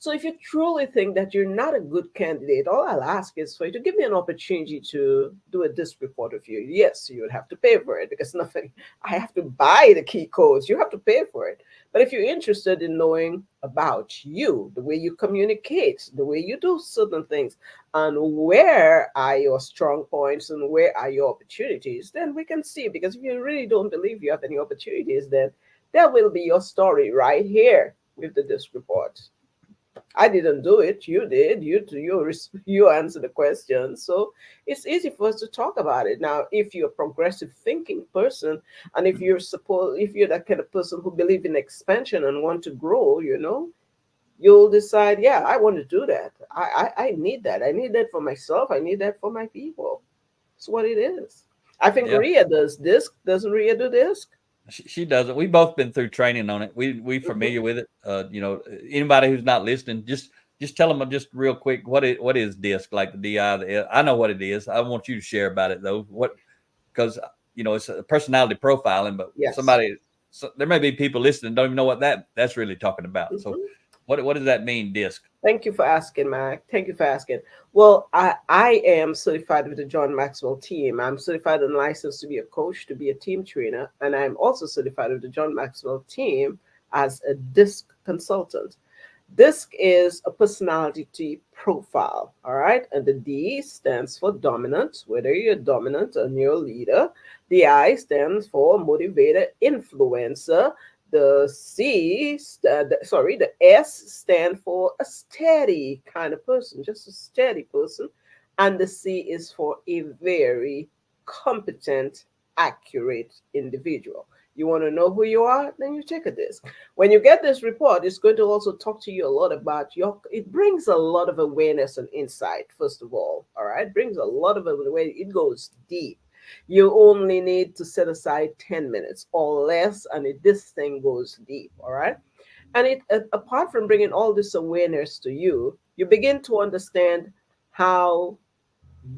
So if you truly think that you're not a good candidate, all I'll ask is for you to give me an opportunity to do a disc report of you. Yes, you would have to pay for it, because nothing, I have to buy the key codes. You have to pay for it. But if you're interested in knowing about you, the way you communicate, the way you do certain things, and where are your strong points and where are your opportunities, then we can see. Because if you really don't believe you have any opportunities, then that will be your story right here with the disc report. I didn't do it. You did. You answer the question. So it's easy for us to talk about it. Now, if you're a progressive thinking person, and if you're that kind of person who believe in expansion and want to grow, you'll decide, yeah, I want to do that. I need that. I need that for myself. I need that for my people. It's what it is. I think Yeah. Ria does disc. Doesn't Ria do disc? She does it. We both been through training on it. We Hmm. familiar with it. Anybody who's not listening, just tell them just real quick what is disc, like the DI. I know what it is. I want you to share about it though. Because it's a personality profiling, but Yes. there may be people listening don't even know what that's really talking about. So Mhm. what does that mean, disc? Thank you for asking, Mac. Thank you for asking. Well, I am certified with the John Maxwell team. I'm certified and licensed to be a coach, to be a team trainer, and I'm also certified with the John Maxwell team as a DISC consultant. DISC is a personality profile, all right? And the D stands for dominant, whether you're dominant or you're a leader. The I stands for motivator, influencer. The S stand for a steady kind of person, just a steady person. and the C is for a very competent, accurate individual. You want to know who you are? Then you take a disc. When you get this report, it's going to also talk to you a lot about it brings a lot of awareness and insight, first of all right? It brings a lot of awareness. It goes deep. You only need to set aside 10 minutes or less, and this thing goes deep, all right? And apart from bringing all this awareness to you, you begin to understand how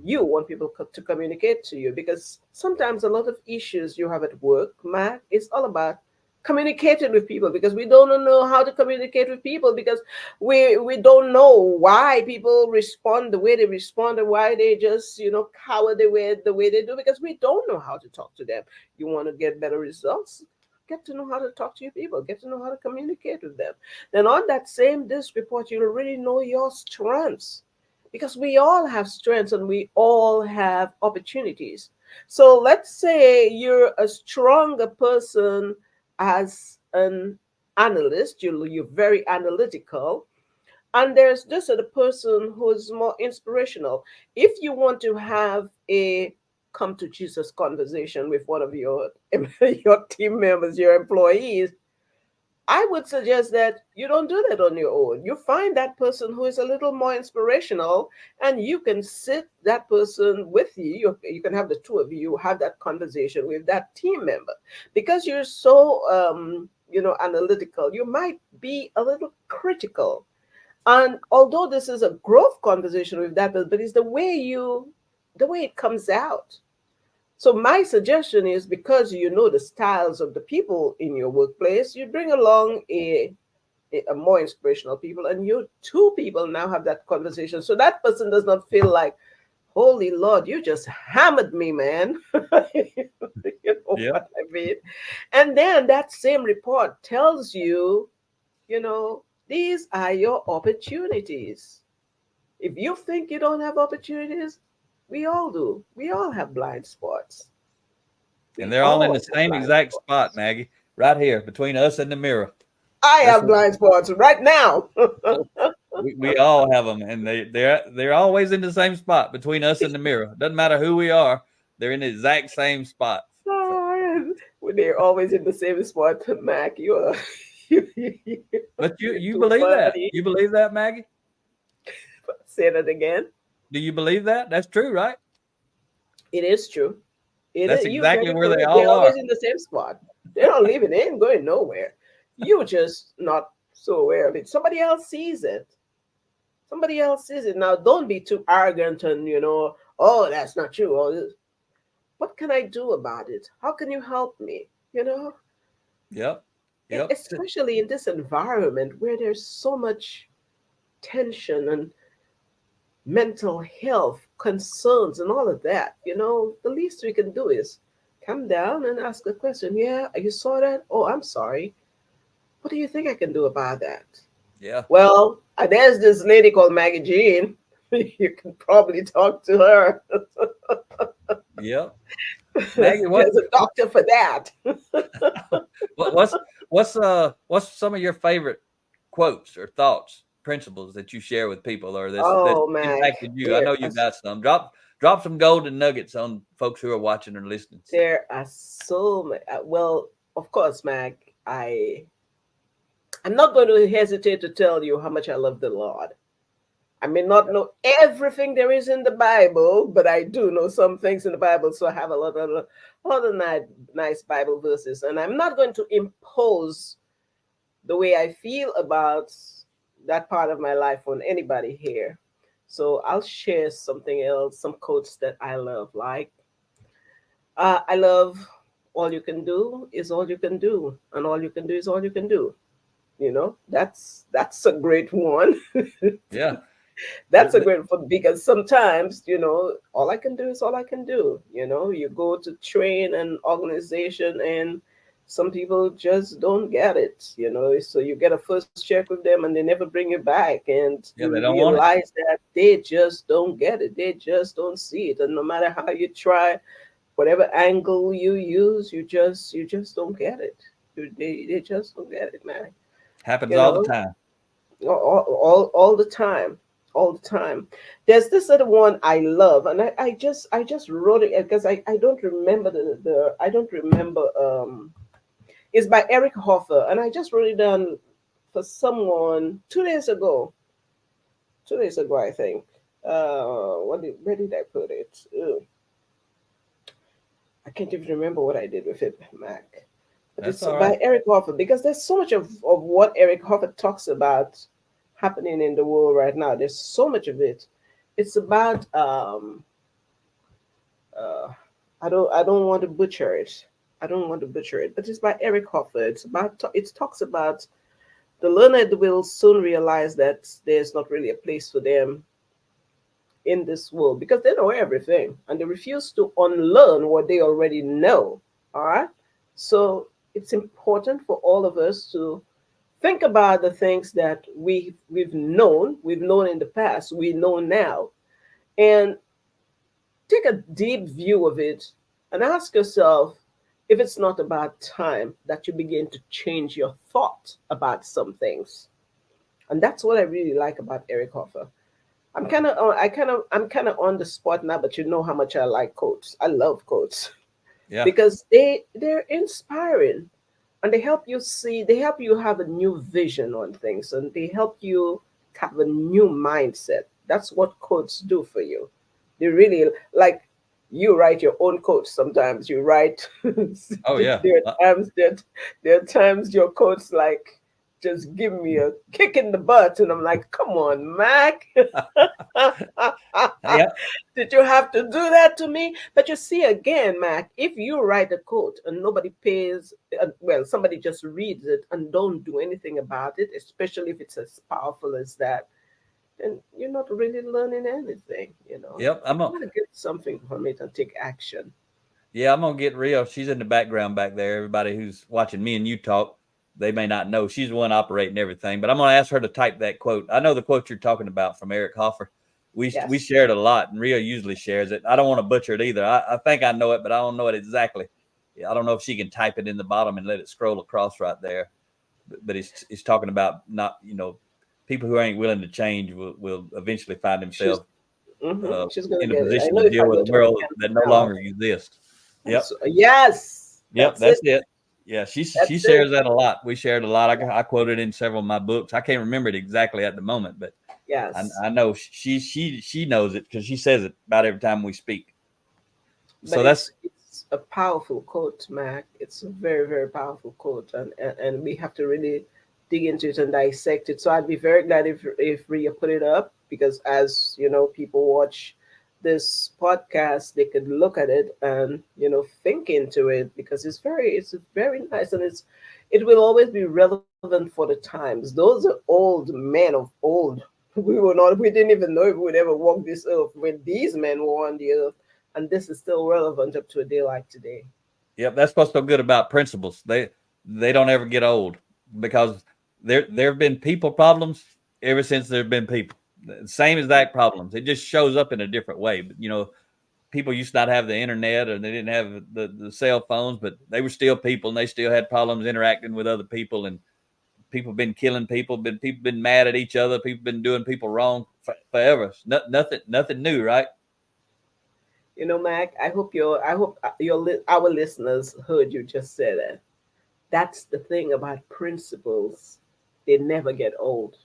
you want people to communicate to you, because sometimes a lot of issues you have at work, Matt, is all about communicating with people, because we don't know how to communicate with people, because we don't know why people respond the way they respond, and why they just cower the way they do, because we don't know how to talk to them. You want to get better results, get to know how to talk to your people, get to know how to communicate with them. Then on that same disc report, you'll really know your strengths, because we all have strengths and we all have opportunities. So let's say you're a stronger person as an analyst, you're very analytical, and there's this other person who's more inspirational. If you want to have a come to Jesus conversation with one of your your team members, your employees, I would suggest that you don't do that on your own. You find that person who is a little more inspirational, and you can sit that person with you. You can have the two of you have that conversation with that team member. Because you're so, analytical, you might be a little critical. And although this is a growth conversation with that person, but it's the way it comes out. So my suggestion is, because you know the styles of the people in your workplace, you bring along a more inspirational people, and you two people now have that conversation. So that person does not feel like, holy Lord, you just hammered me, man. You know Yeah. what I mean? And then that same report tells you, these are your opportunities. If you think you don't have opportunities, we all do. We all have blind spots. And We they're all in all the have same blind exact spot, spots. Maggie, right here between us and the mirror. I That's have what blind spots right now. we all have them, and they're always in the same spot between us and the mirror. Doesn't matter who we are; they're in the exact same spot. So, Well, they're always in the same spot, Mac. You are but you're you too believe that? funny. You believe that, Maggie? Say that again. Do you believe that? That's true, right? It is true. It That's is. You're exactly very where they correct. all They're are. always in the same spot. They're not leaving. They ain't going nowhere. You just not so aware of it. Somebody else sees it. Somebody else sees it. Now, don't be too arrogant and oh, that's not true. What can I do about it? How can you help me? Yep. Yep. Especially in this environment where there's so much tension and mental health concerns and all of that. The least we can do is come down and ask a question. Yeah, you saw that? Oh, I'm sorry. What do you think I can do about that? Yeah. Well, there's this lady called Maggie Jean. You can probably talk to her. Yep. Maggie, There's a doctor for that. what what's some of your favorite quotes or thoughts, principles that you share with people, or that's Oh, Mac, impacted you? I there know are you've got some. Drop some golden nuggets on folks who are watching or listening. there are so many. Well, of course, Mac. I'm not going to hesitate to tell you how much I love the Lord. I may not know everything there is in the Bible, but I do know some things in the Bible. So I have a lot of nice Bible verses, and I'm not going to impose the way I feel about that part of my life on anybody here. So I'll share something else, some quotes that I love. Like, I love, all you can do is all you can do, and all you can do is all you can do. That's a great one. Yeah. That's a Th- great one, because sometimes, all I can do is all I can do. You go to train an organization, and some people just don't get it. So you get a first check with them, and they never bring you back, and yeah, you they don't want it. realize that they just don't get it. They just don't see it, and no matter how you try, whatever angle you use, you just don't get it. They just don't get it, man. Happens You all the know, time. all the time. all the time. There's this other one I love, and I just wrote it because I don't remember the I don't remember it's by Eric Hoffer, and I just wrote it down for someone 2 days ago. 2 days ago, I think. Where did I put it? Ugh, I can't even remember what I did with it, Mac. But That's it's all by right. Eric Hoffer because there's so much of what Eric Hoffer talks about happening in the world right now. There's so much of it. It's about uh, I don't want to butcher it. I don't want to butcher it, but it's by Eric Hoffer. It talks about the learned will soon realize that there's not really a place for them in this world because they know everything and they refuse to unlearn what they already know. All right. So it's important for all of us to think about the things that we've known in the past, we know now, and take a deep view of it and ask yourself if it's not about time that you begin to change your thought about some things. And that's what I really like about Eric Hoffer. I'm kind of on the spot now, but you know how much I like quotes. I love quotes Yeah. because they're inspiring and they help you have a new vision on things and they help you have a new mindset. That's what quotes do for you. They really like you write your own quotes sometimes. You write Oh yeah. there are times that there are times your quotes like just give me a kick in the butt and I'm like, come on, Mac. Yeah. Did you have to do that to me? But you see, again, Mac, if you write a quote and nobody pays, well, somebody just reads it and don't do anything about it, especially if it's as powerful as that, then you're not really learning anything, you know. Yep. You want to get something from it and take action. Yeah, I'm gonna get real. She's in the background back there. Everybody who's watching me and you talk, they may not know she's the one operating everything. But I'm gonna ask her to type that quote. I know the quote you're talking about from Eric Hoffer. We Yes. share it a lot, and Ria usually shares it. I don't want to butcher it either. I think I know it, but I don't know it exactly. Yeah, I don't know if she can type it in the bottom and let it scroll across right there. But it's talking about not people who ain't willing to change will eventually find She's themselves she's gonna in a get it. I position know to if deal I with go a to her world that channel no now. longer exists. Yep. Yes, Yep, that's it. that's it. Yeah, she That's it. shares that a lot. We shared a lot. I quoted in several of my books. I can't remember it exactly at the moment, but Yes. I know she knows it because she says it about every time we speak. But So that's it's a powerful quote, Mac. It's a very, very powerful quote, and we have to really dig into it and dissect it. So I'd be very glad if Ria put it up because as you know, people watch this podcast, they could look at it and think into it because it's very nice and it will always be relevant for the times. Those are old men of old. We didn't even know if we would ever walk this earth when these men were on the earth, and this is still relevant up to a day like today. yep. That's what's so good about principles. They don't ever get old because there have been people problems ever since there have been people. Same exact problems. It just shows up in a different way. But people used to not have the internet or they didn't have the cell phones, but they were still people and they still had problems interacting with other people. And people been killing people, people been mad at each other, people been doing people wrong forever. Nothing new, right? Mac, I hope our listeners heard you just say that. That's the thing about principles; they never get old.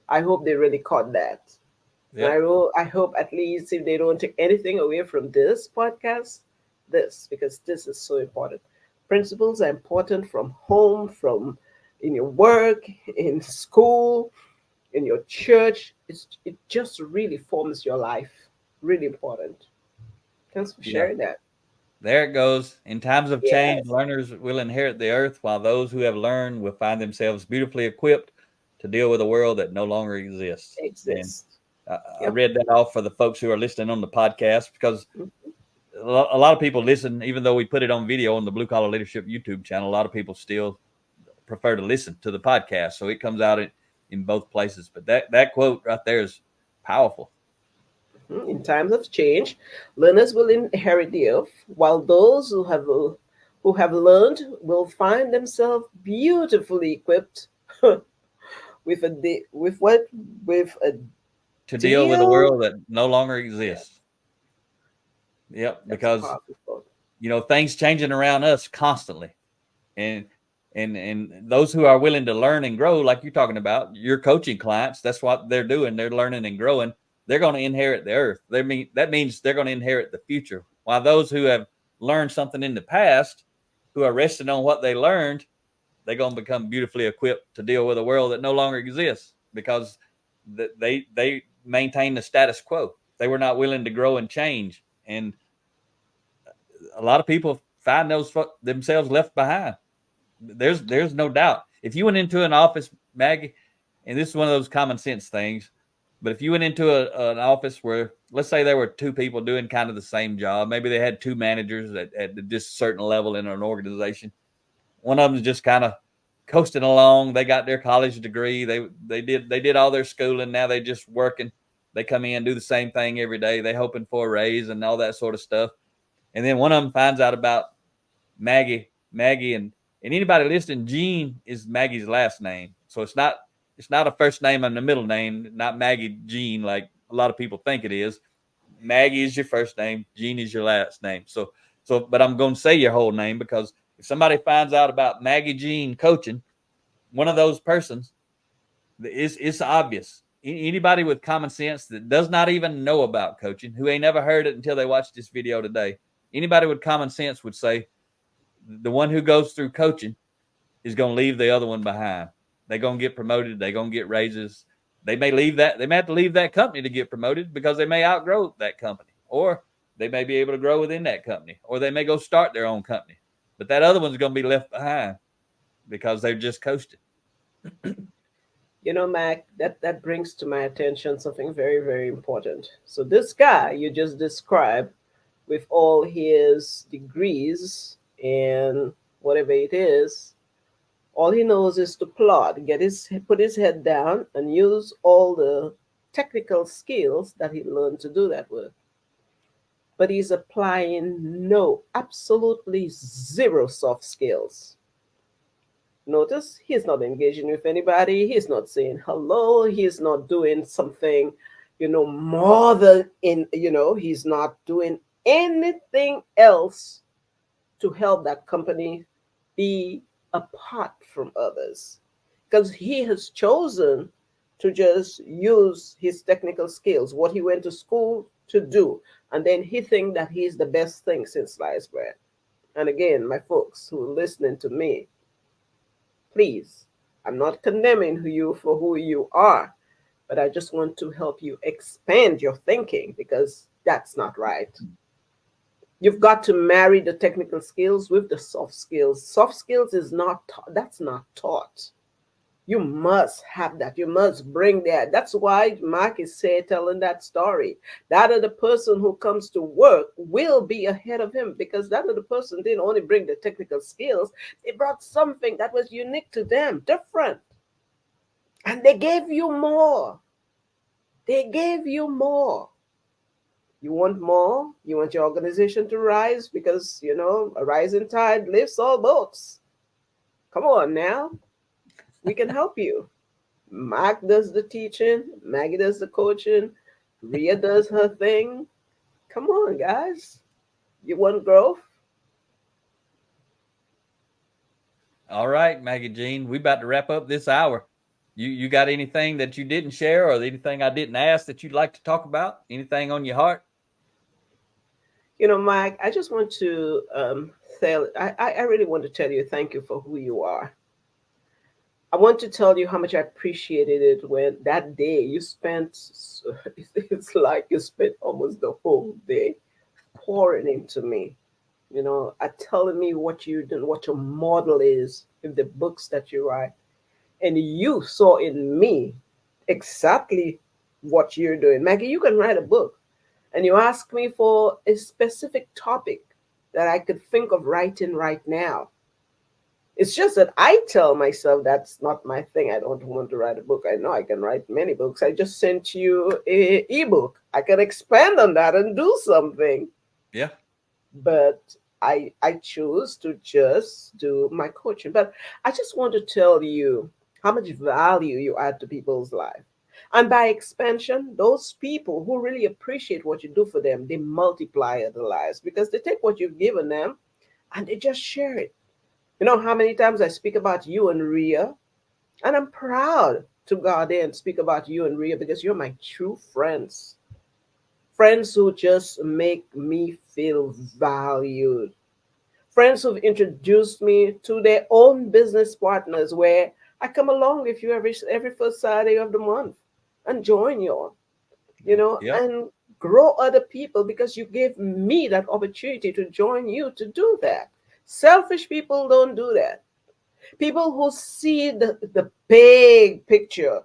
I hope they really caught that. And Yep. I hope at least if they don't take anything away from this podcast, this, because this is so important. Principles are important from home, from in your work, in school, in your church. It just really forms your life. Really important. Thanks for Yeah. sharing that. There it goes. In times of change, Yes, learners will inherit the earth, while those who have learned will find themselves beautifully equipped to deal with a world that no longer exists. And exist. I Yep. read that off for the folks who are listening on the podcast because a lot of people listen, even though we put it on video on the Blue Collar Leadership YouTube channel. A lot of people still prefer to listen to the podcast, so it comes out in both places. But that quote right there is powerful. In times of change, learners will inherit the earth, while those who have learned will find themselves beautifully equipped with a with what with a to deal with a Deal. world that no longer Yeah, exists. Yep, that's a because powerful thought. things changing around us constantly, and and those who are willing to learn and grow, like you're talking about, your coaching clients, that's what they're doing. They're learning and growing. They're going to inherit the earth. That means they're going to inherit the future. While those who have learned something in the past, who are resting on what they learned, they're going to become beautifully equipped to deal with a world that no longer exists because they maintain the status quo. They were not willing to grow and change, and a lot of people find themselves left behind. There's no doubt. If you went into an office, Maggie, and this is one of those common sense things, but if you went into an office where, let's say, there were two people doing kind of the same job, maybe they had two managers at just a certain level in an organization. One of them's just kind of coasting along. They got their college degree. They did all their schooling. Now they just working. They come in, do the same thing every day. They hoping for a raise and all that sort of stuff. And then one of them finds out about Maggie, and anybody listening, Jean is Maggie's last name. So it's not a first name and a middle name, not Maggie Jean like a lot of people think it is. Maggie is your first name, Jean is your last name. But I'm going to say your whole name because if somebody finds out about Maggie Jean coaching, one of those persons, it's obvious. Anybody with common sense that does not even know about coaching, who ain't never heard it until they watch this video today, anybody with common sense would say the one who goes through coaching is going to leave the other one behind. They're going to get promoted. They're going to get raises. They may leave that. They may have to leave that company to get promoted because they may outgrow that company, or they may be able to grow within that company, or they may go start their own company. But that other one's going to be left behind because they've just coasted. Mac, that brings to my attention something very, very important. So this guy you just described, with all his degrees and whatever it is, all he knows is to plod, put his head down and use all the technical skills that he learned to do that with. But he's applying no, absolutely zero soft skills. Notice he's not engaging with anybody. He's not saying hello. He's not doing something, more than he's not doing anything else to help that company be apart from others. Because he has chosen to just use his technical skills, what he went to school to do. And then he thinks that he's the best thing since sliced bread. And again, my folks who are listening to me, please, I'm not condemning you for who you are, but I just want to help you expand your thinking because that's not right. You've got to marry the technical skills with the soft skills. Soft skills is not that's not taught. You must have that. You must bring that. That's why Mark is telling that story. That other person who comes to work will be ahead of him because that other person didn't only bring the technical skills, they brought something that was unique to them, different. And they gave you more. They gave you more. You want more? You want your organization to rise because, a rising tide lifts all boats. Come on now. We can help you. Mark does the teaching, Maggie does the coaching, Ria does her thing. Come on, guys. You want growth? All right, Maggie Jean, we about to wrap up this hour. You got anything that you didn't share or anything I didn't ask that you'd like to talk about? Anything on your heart? Mike, I just want to tell, I really want to tell you thank you for who you are. I want to tell you how much I appreciated it when that day you spent, it's like you spent almost the whole day pouring into me, telling me what you do, what your model is with the books that you write. And you saw in me exactly what you're doing. Maggie, you can write a book. And you ask me for a specific topic that I could think of writing right now. It's just that I tell myself that's not my thing. I don't want to write a book. I know I can write many books. I just sent you a ebook. I can expand on that and do something. Yeah. But I choose to just do my coaching. But I just want to tell you how much value you add to people's life. And by expansion, those people who really appreciate what you do for them, they multiply their lives because they take what you've given them and they just share it. You know how many times I speak about you and Ria, and I'm proud to go out there and speak about you and Ria because you're my true friends. Friends who just make me feel valued. Friends who've introduced me to their own business partners where I come along with you every first Saturday of the month and join you, Yep. and grow other people because you gave me that opportunity to join you to do that. Selfish people don't do that. People who see the big picture,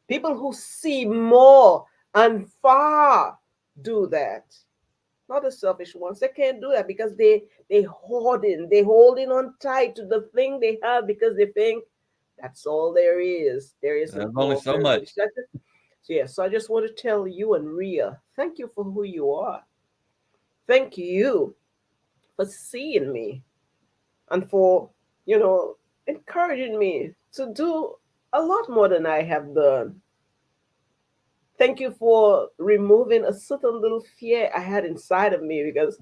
people who see more and far do that. Not the selfish ones. They can't do that because they holding on tight to the thing they have because they think that's all there is. There There's isn't only more so privilege. much. So yeah, so I just want to tell you and Ria, thank you for who you are. Thank you for seeing me and for, encouraging me to do a lot more than I have done. Thank you for removing a certain little fear I had inside of me because,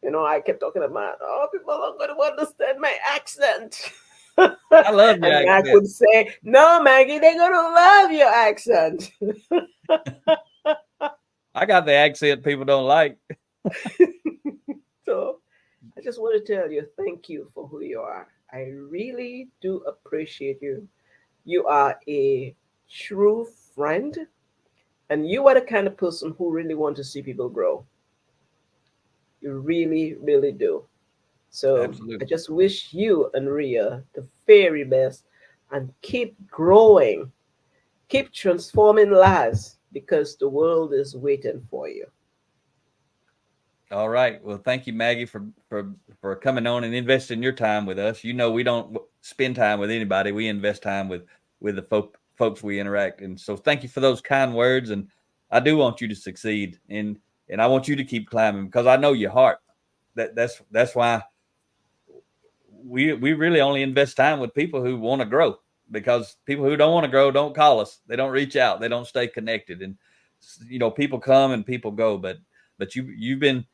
I kept talking about, oh, people are going to understand my accent. I love your And Mac accent. would say, no, Maggie, they're going to love your accent. I got the accent people don't like. So I just want to tell you, thank you for who you are. I really do appreciate you. You are a true friend, and you are the kind of person who really want to see people grow. You really, really do. So I Absolutely. just wish you and Ria the very best and keep growing, keep transforming lives because the world is waiting for you. All right. Well, thank you, Maggie, for coming on and investing your time with us. You know, we don't spend time with anybody. We invest time with the folks we interact. And so, thank you for those kind words. And I do want you to succeed, and I want you to keep climbing because I know your heart. That's why we really only invest time with people who want to grow, because people who don't want to grow don't call us. They don't reach out. They don't stay connected. And people come and people go, but you've been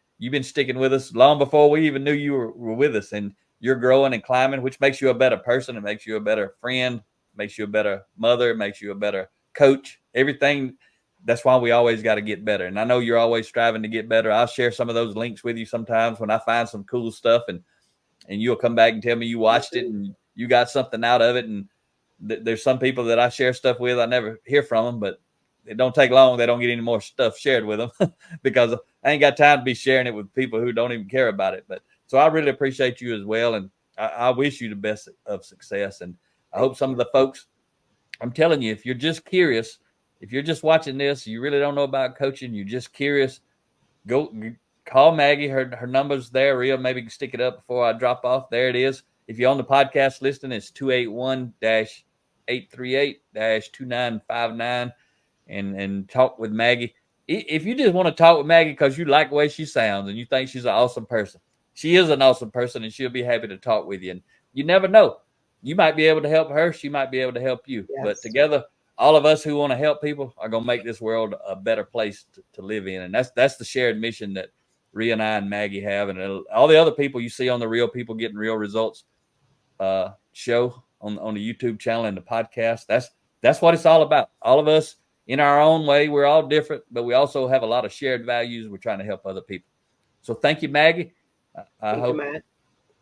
sticking with us long before we even knew you were with us, and you're growing and climbing, which makes you a better person. It makes you a better friend, makes you a better mother, makes you a better coach. Everything. That's why we always got to get better. And I know you're always striving to get better. I'll share some of those links with you sometimes when I find some cool stuff, and you'll come back and tell me you watched it and you got something out of it. And there's some people that I share stuff with, I never hear from them, but it don't take long. They don't get any more stuff shared with them because I ain't got time to be sharing it with people who don't even care about it. But so I really appreciate you as well. And I wish you the best of success. And I Thank hope some of you. the folks, I'm telling you, if you're just curious, if you're just watching this, you really don't know about coaching, you're just curious, go call Maggie. Her number's there. Ria, maybe can stick it up before I drop off. There it is. If you're on the podcast listing, it's 281-838-2959, and talk with Maggie. If you just want to talk with Maggie because you like the way she sounds and you think she's an awesome person, she is an awesome person, and she'll be happy to talk with you. And you never know. You might be able to help her. She might be able to help you. But Yes. together, all of us who want to help people are going to make this world a better place to live in. And that's the shared mission that Rhea and I and Maggie have. And all the other people you see on the Real People Getting Real Results show on the YouTube channel and the podcast, that's what it's all about. All of us in our own way, we're all different, but we also have a lot of shared values. We're trying to help other people. So thank you, Maggie. I Thank you, hope Matt.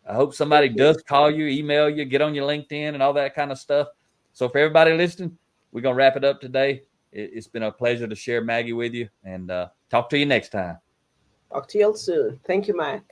I hope somebody Thank you. does call you, email you, get on your LinkedIn and all that kind of stuff. So for everybody listening, we're going to wrap it up today. It's been a pleasure to share Maggie with you, and talk to you next time. Talk to you all soon. Thank you, Matt.